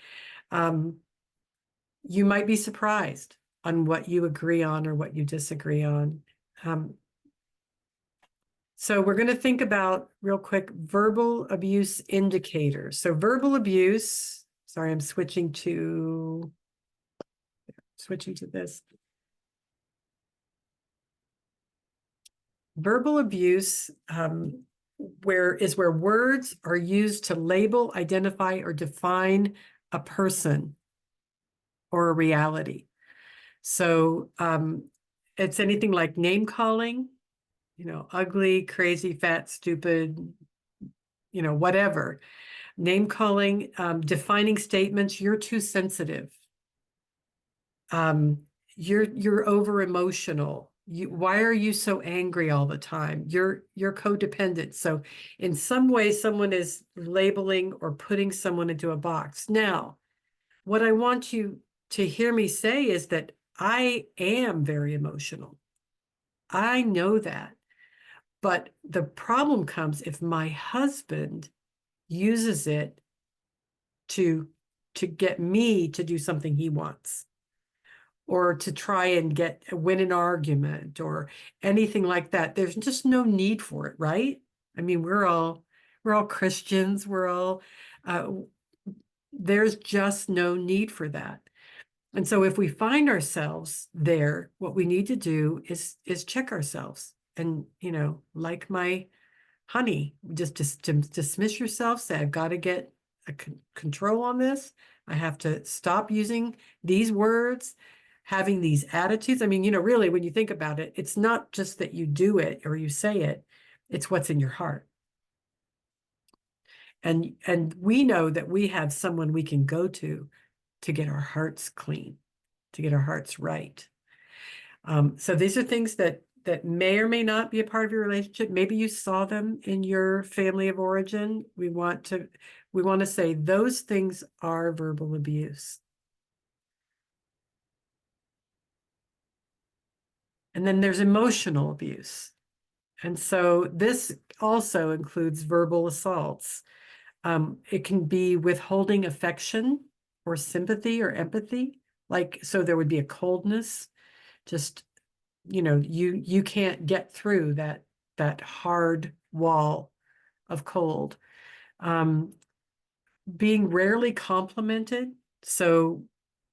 Speaker 1: you might be surprised on what you agree on or what you disagree on. So we're going to think about real quick verbal abuse indicators. So verbal abuse, sorry, I'm switching to this. Verbal abuse where words are used to label, identify, or define a person or a reality. So it's anything like name calling, ugly, crazy, fat, stupid, whatever. Name calling, defining statements, you're too sensitive. You're over emotional. Why are you so angry all the time? You're codependent. So in some way, someone is labeling or putting someone into a box. Now, what I want you to hear me say is that I am very emotional. I know that. But the problem comes if my husband uses it to get me to do something he wants, or to try and win an argument or anything like that. There's just no need for it, right? I mean, we're all Christians. We're all There's just no need for that. And so if we find ourselves there, what we need to do is check ourselves. And, like my honey, just dismiss yourself, say, I've got to get a control on this. I have to stop using these words, having these attitudes. I mean, really, when you think about it, it's not just that you do it or you say it, it's what's in your heart. And we know that we have someone we can go to get our hearts clean, to get our hearts right. So these are things that may or may not be a part of your relationship. Maybe you saw them in your family of origin. We want to say those things are verbal abuse. And then there's emotional abuse. And so this also includes verbal assaults. It can be withholding affection or sympathy or empathy. So there would be a coldness, just, you can't get through that hard wall of cold. Being rarely complimented. So,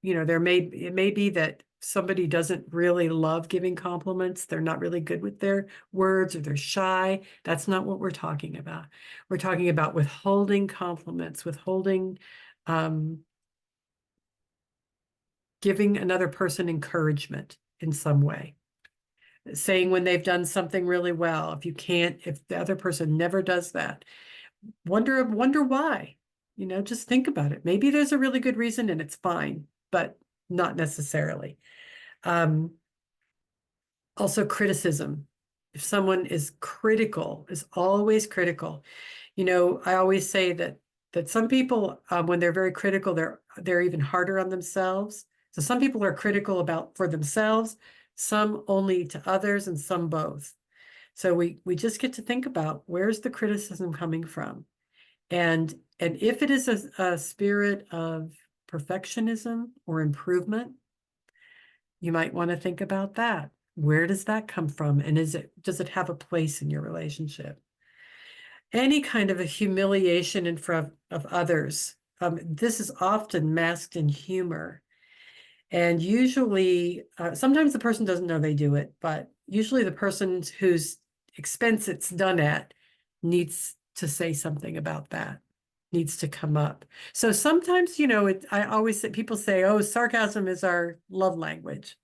Speaker 1: it may be that somebody doesn't really love giving compliments. They're not really good with their words, or they're shy. That's not what we're talking about. We're talking about withholding compliments, withholding, giving another person encouragement in some way. Saying when they've done something really well. If the other person never does that, wonder why. Just think about it. Maybe there's a really good reason and it's fine, but not necessarily. Also criticism. If someone is always critical, I always say that some people, when they're very critical, they're even harder on themselves. So some people are critical for themselves, some only to others, and some both. So we just get to think about, where's the criticism coming from? And if it is a spirit of perfectionism or improvement, you might want to think about that. Where does that come from? And does it have a place in your relationship? Any kind of a humiliation in front of others. This is often masked in humor. And usually, sometimes the person doesn't know they do it, but usually the person whose expense it's done at needs to say something about that, needs to come up. So sometimes, I always say, people say, oh, sarcasm is our love language.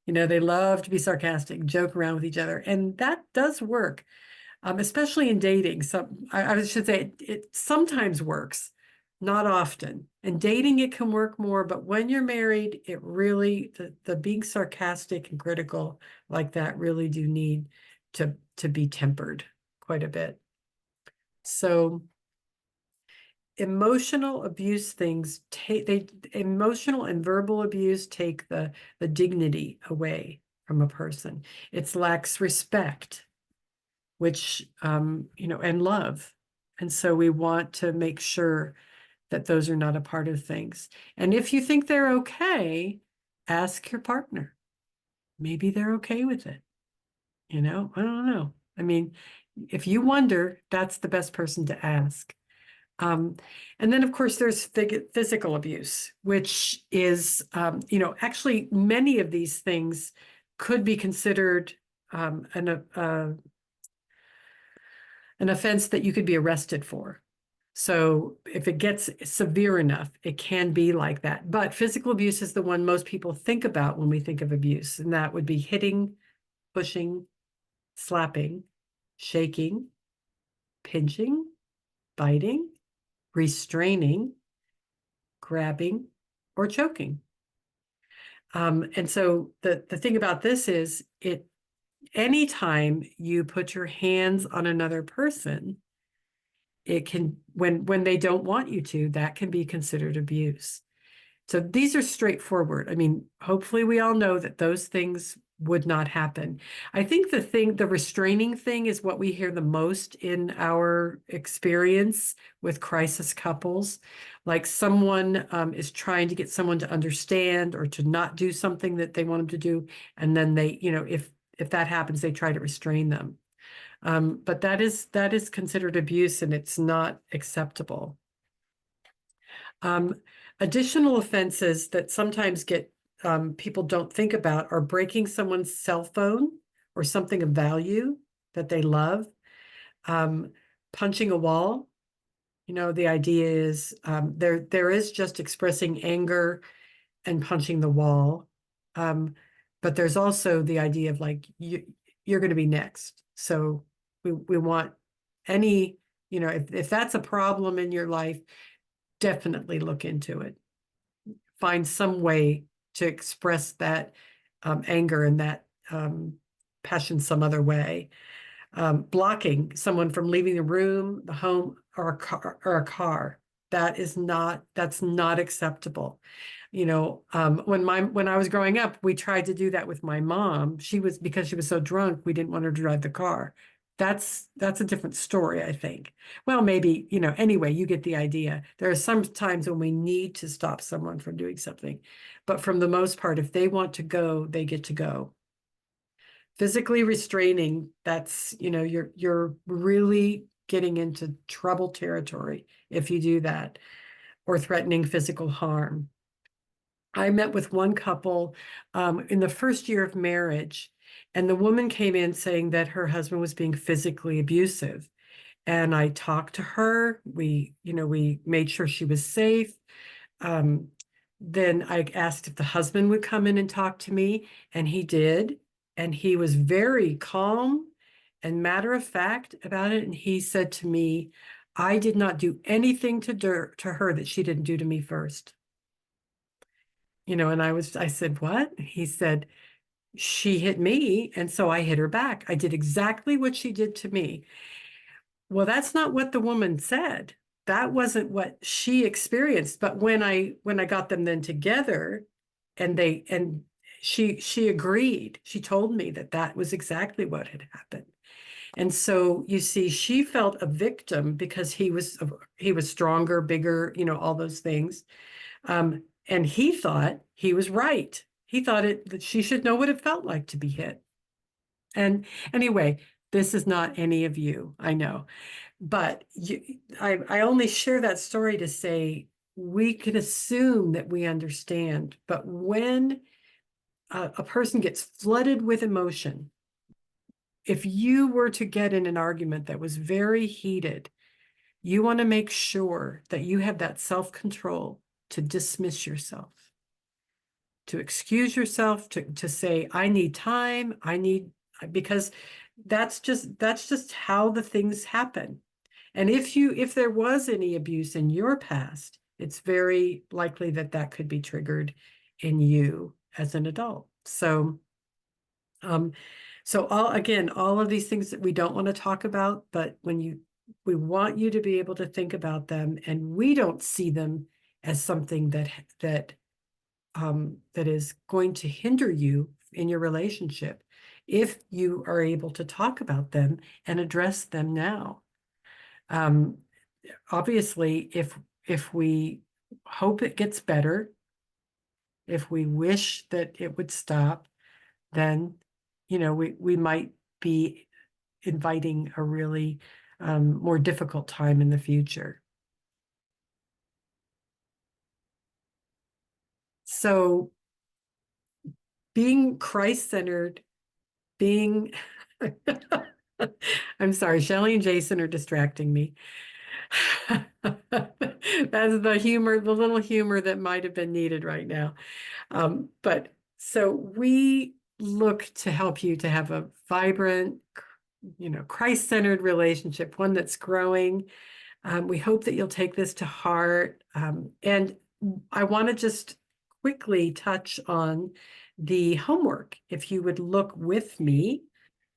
Speaker 1: They love to be sarcastic, joke around with each other. And that does work, especially in dating. I should say it sometimes works, not often. And dating, it can work more, but when you're married, it really, the being sarcastic and critical like that really do need to be tempered quite a bit. So emotional abuse things emotional and verbal abuse take the dignity away from a person. It lacks respect, which, and love. And so we want to make sure that those are not a part of things. And if you think they're okay, ask your partner. Maybe they're okay with it. I don't know. I mean, if you wonder, that's the best person to ask. And then, of course, there's physical abuse, which is, actually many of these things could be considered an offense that you could be arrested for. So if it gets severe enough, it can be like that. But physical abuse is the one most people think about when we think of abuse. And that would be hitting, pushing, slapping, shaking, pinching, biting, restraining, grabbing, or choking. And so the thing about this is, anytime you put your hands on another person, it can, when they don't want you to, that can be considered abuse. So these are straightforward. I mean, hopefully we all know that those things would not happen. I think the restraining thing is what we hear the most in our experience with crisis couples. Like someone is trying to get someone to understand or to not do something that they want them to do. And then they, if that happens, they try to restrain them. But that is considered abuse, and it's not acceptable. Additional offenses that sometimes get people don't think about are breaking someone's cell phone or something of value that they love, punching a wall. You know, the idea is there is just expressing anger and punching the wall. But there's also the idea of like, you're going to be next. So we want any, you know, if that's a problem in your life, definitely look into it. Find some way to express that anger and that passion some other way. Blocking someone from leaving the room, the home, or a car. That's not acceptable. You know, when I was growing up, we tried to do that with my mom. Because she was so drunk, we didn't want her to drive the car. That's a different story, I think. Well, maybe, you know, anyway, you get the idea. There are some times when we need to stop someone from doing something, but from the most part, if they want to go, they get to go. Physically restraining, that's, you know, you're really getting into trouble territory if you do that, or threatening physical harm. I met with one couple in the first year of marriage, and the woman came in saying that her husband was being physically abusive. And I talked to her. We made sure she was safe. Then I asked if the husband would come in and talk to me, and he did. And he was very calm and matter of fact about it. And he said to me, I did not do anything to her that she didn't do to me first. You know, and I said, what? He said, she hit me, and so I hit her back. I did exactly what she did to me. Well, that's not what the woman said. That wasn't what she experienced. But when I got them then together, and she agreed. She told me that was exactly what had happened. And so you see, she felt a victim because he was stronger, bigger, you know, all those things. And he thought he was right. He thought that she should know what it felt like to be hit. And anyway, this is not any of you, I know. But I only share that story to say we can assume that we understand. But when a person gets flooded with emotion, if you were to get in an argument that was very heated, you want to make sure that you have that self-control to dismiss yourself, to excuse yourself, to say, I need time, because that's just how the things happen. And if there was any abuse in your past, it's very likely that could be triggered in you as an adult. So all of these things that we don't want to talk about, but we want you to be able to think about them, and we don't see them as something that is going to hinder you in your relationship if you are able to talk about them and address them now. Obviously, if we hope it gets better, if we wish that it would stop, then, you know, we might be inviting a really more difficult time in the future. So being Christ-centered, I'm sorry, Shelley and Jason are distracting me. That's the little humor that might have been needed right now. But so we look to help you to have a vibrant, you know, Christ-centered relationship, one that's growing. We hope that you'll take this to heart. And I want to just quickly touch on the homework. If you would look with me,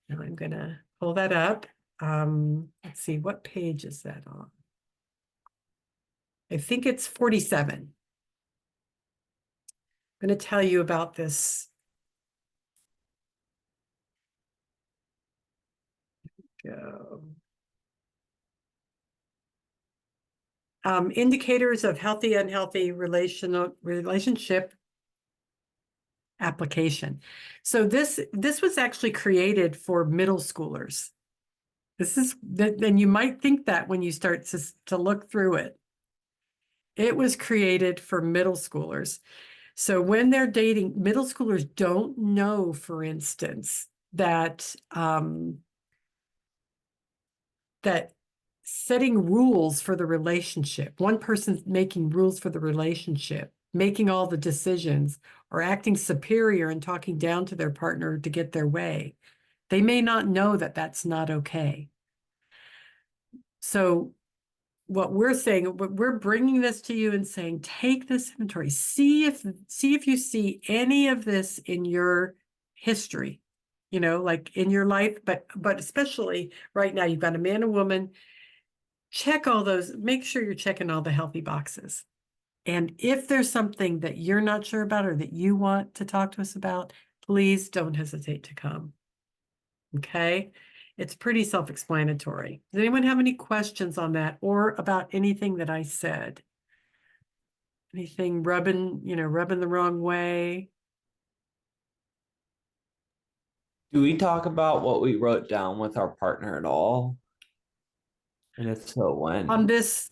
Speaker 1: and I'm going to pull that up. Let's see, what page is that on? I think it's 47. I'm going to tell you about this. Go. Indicators of healthy, unhealthy relationship application. So this was actually created for middle schoolers. And you might think that when you start to look through it. It was created for middle schoolers. So when they're dating, middle schoolers don't know, for instance, that that setting rules for the relationship, one person's making rules for the relationship, making all the decisions, or acting superior and talking down to their partner to get their way. They may not know that that's not okay. So what we're saying, we're bringing this to you and saying, take this inventory, see if you see any of this in your history, you know, like in your life, but especially right now, you've got a man and woman. Check all those, make sure you're checking all the healthy boxes. And if there's something that you're not sure about or that you want to talk to us about, please don't hesitate to come. Okay? It's pretty self-explanatory. Does anyone have any questions on that or about anything that I said? Anything rubbing the wrong way?
Speaker 6: Do we talk about what we wrote down with our partner at all? And if so, when?
Speaker 1: On this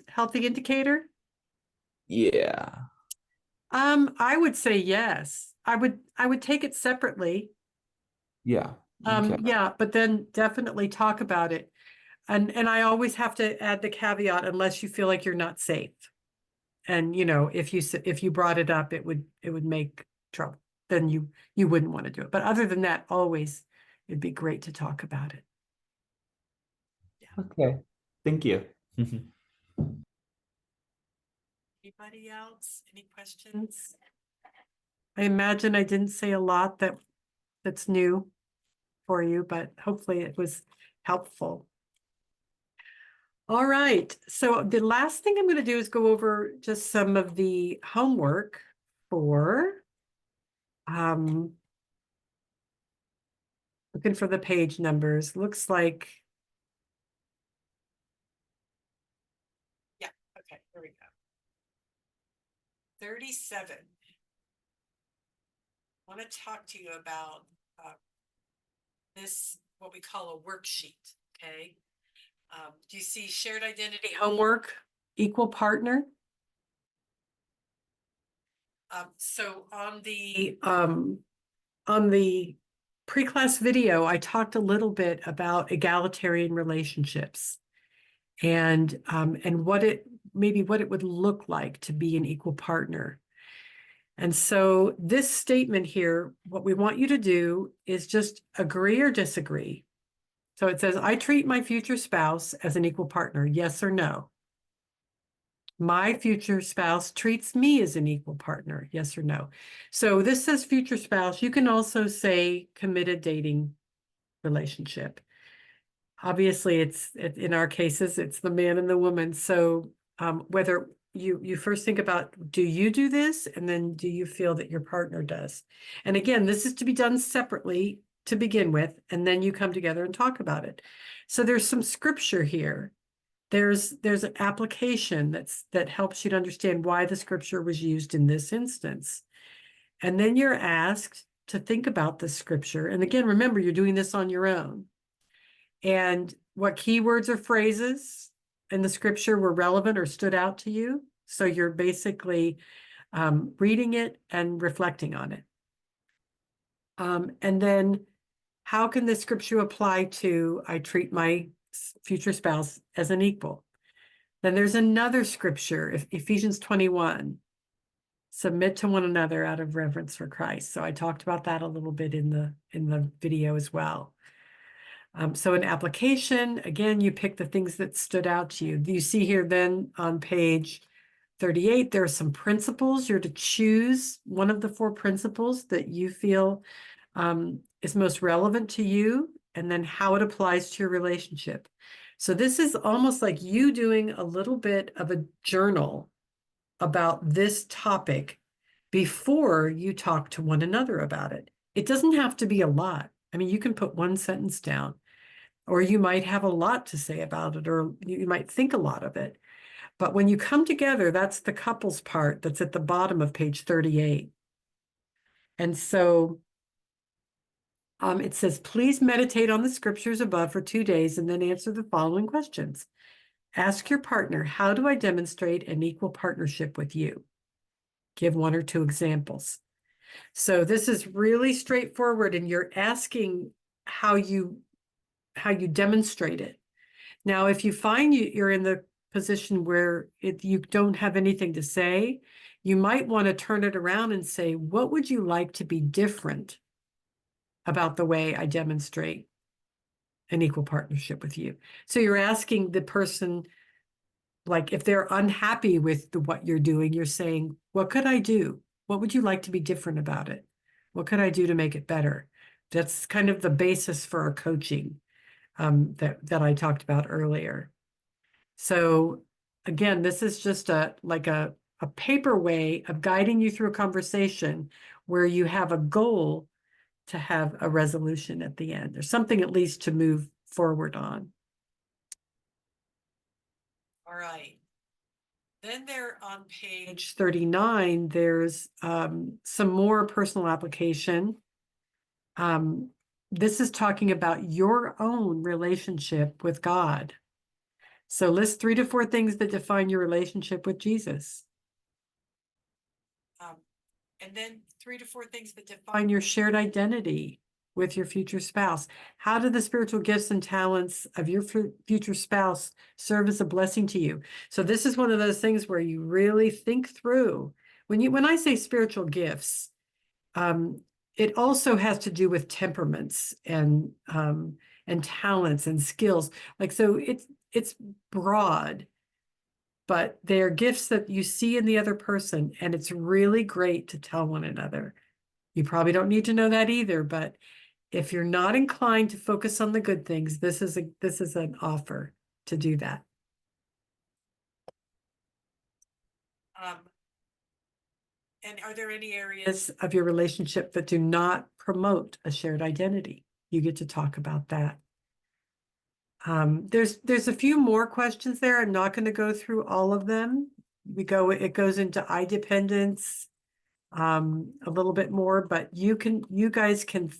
Speaker 1: healthy indicator?
Speaker 6: Yeah.
Speaker 1: I would say yes. I would take it separately.
Speaker 6: Yeah. Okay.
Speaker 1: Yeah, but then definitely talk about it. And I always have to add the caveat, unless you feel like you're not safe. And you know, if you brought it up, it would make trouble. Then you wouldn't want to do it. But other than that, always it'd be great to talk about it.
Speaker 6: Okay. Thank you.
Speaker 1: Anybody else? Any questions? I imagine I didn't say a lot that's new for you, but hopefully it was helpful. All right, so the last thing I'm going to do is go over just some of the homework for looking for the page numbers. Looks like, yeah, okay, here we go. 37. I want to talk to you about this, what we call a worksheet, okay? Do you see shared identity homework, equal partner? So on the pre-class video, I talked a little bit about egalitarian relationships and what it would look like to be an equal partner. And so this statement here, what we want you to do is just agree or disagree. So it says, I treat my future spouse as an equal partner, yes or no? My future spouse treats me as an equal partner, yes or no? So this says future spouse. You can also say committed dating relationship. Obviously, it's in our cases, it's the man and the woman. So whether you first think about, do you do this? And then do you feel that your partner does? And again, this is to be done separately to begin with, and then you come together and talk about it. So there's some scripture here. There's an application that helps you to understand why the scripture was used in this instance. And then you're asked to think about the scripture. And again, remember, you're doing this on your own. And what keywords or phrases in the scripture were relevant or stood out to you. So you're basically reading it and reflecting on it. And then how can the scripture apply to, I treat my future spouse as an equal? Then there's another scripture, Ephesians 21, submit to one another out of reverence for Christ. So I talked about that a little bit in the video as well. So an application, again, you pick the things that stood out to you. You see here then on page 38, there are some principles. You're to choose one of the 4 principles that you feel is most relevant to you, and then how it applies to your relationship. So this is almost like you doing a little bit of a journal about this topic before you talk to one another about it. It doesn't have to be a lot. I mean, you can put 1 sentence down, or you might have a lot to say about it, or you might think a lot of it. But when you come together, that's the couples part that's at the bottom of page 38. And so it says, please meditate on the scriptures above for 2 days and then answer the following questions. Ask your partner, how do I demonstrate an equal partnership with you? Give 1 or 2 examples. So this is really straightforward, and you're asking how you demonstrate it. Now, if you find you're in the position where you don't have anything to say, you might want to turn it around and say, what would you like to be different about the way I demonstrate an equal partnership with you? So you're asking the person, like, if they're unhappy with what you're doing, you're saying, what could I do? What would you like to be different about it? What could I do to make it better? That's kind of the basis for our coaching that I talked about earlier. So again, this is just a paper way of guiding you through a conversation where you have a goal to have a resolution at the end, or something at least to move forward on. All right. Then there on page 39, there's some more personal application. This is talking about your own relationship with God. So list 3 to 4 things that define your relationship with Jesus. And then 3 to 4 things that define your shared identity with your future spouse. How do the spiritual gifts and talents of your future spouse serve as a blessing to you? So this is one of those things where you really think through. When I say spiritual gifts, it also has to do with temperaments and talents and skills. Like, so it's broad, but they're gifts that you see in the other person, and it's really great to tell one another. You probably don't need to know that either, but if you're not inclined to focus on the good things, this is an offer to do that. And are there any areas of your relationship that do not promote a shared identity? You get to talk about that. There's a few more questions there. I'm not going to go through all of them. It goes into I dependence a little bit more, but you guys can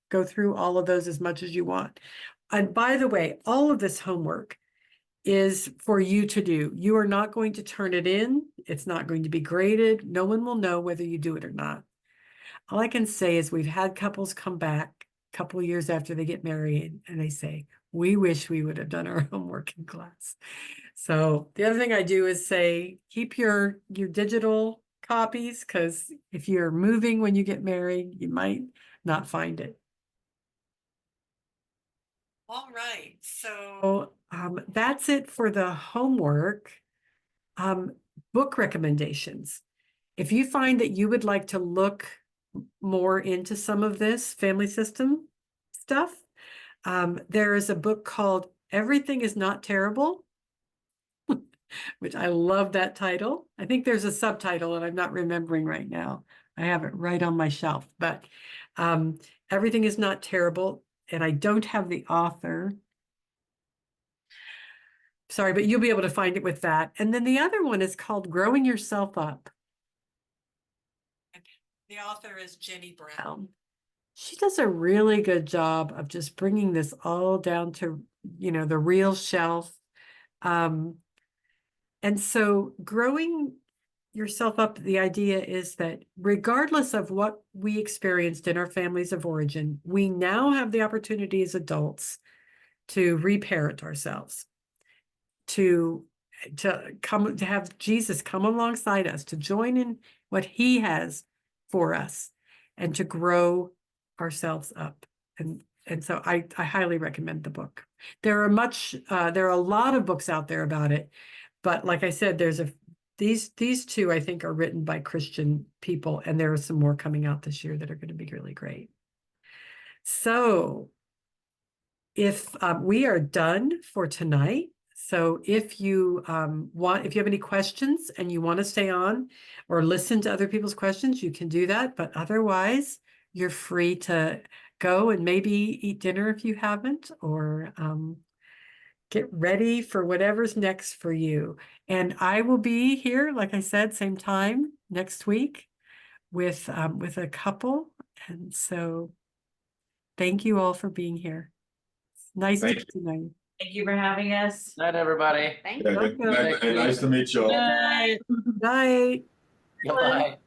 Speaker 1: go through all of those as much as you want. And by the way, all of this homework is for you to do. You are not going to turn it in. It's not going to be graded. No one will know whether you do it or not. All I can say is we've had couples come back a couple of years after they get married and they say, we wish we would have done our homework in class. So the other thing I do is say, keep your digital copies, because if you're moving when you get married, you might not find it. All right, so that's it for the homework. Book recommendations. If you find that you would like to look more into some of this family system stuff, there is a book called Everything is Not Terrible, which I love that title. I think there's a subtitle and I'm not remembering right now. I have it right on my shelf, but Everything is Not Terrible, and I don't have the author. Sorry, but you'll be able to find it with that. And then the other one is called Growing Yourself Up. The author is Jenny Brown. She does a really good job of just bringing this all down to, the real shelf. And so growing yourself up, the idea is that regardless of what we experienced in our families of origin, we now have the opportunity as adults to reparent ourselves, to have Jesus come alongside us, to join in what he has for us, and to grow ourselves up. And so I highly recommend the book. There are a lot of books out there about it, but like I said, these two I think are written by Christian people, and there are some more coming out this year that are going to be really great. So if we are done for tonight. So if you have any questions and you want to stay on or listen to other people's questions, you can do that. But otherwise, you're free to go and maybe eat dinner if you haven't, or get ready for whatever's next for you. And I will be here, like I said, same time next week with a couple. And so thank you all for being here. It's nice to
Speaker 7: Great.
Speaker 1: get to know you.
Speaker 7: Thank you for having us.
Speaker 2: Night, everybody.
Speaker 5: Thank
Speaker 8: Yeah,
Speaker 5: you.
Speaker 8: good night, and nice to meet you all.
Speaker 7: Good night.
Speaker 1: Night.
Speaker 2: Goodbye.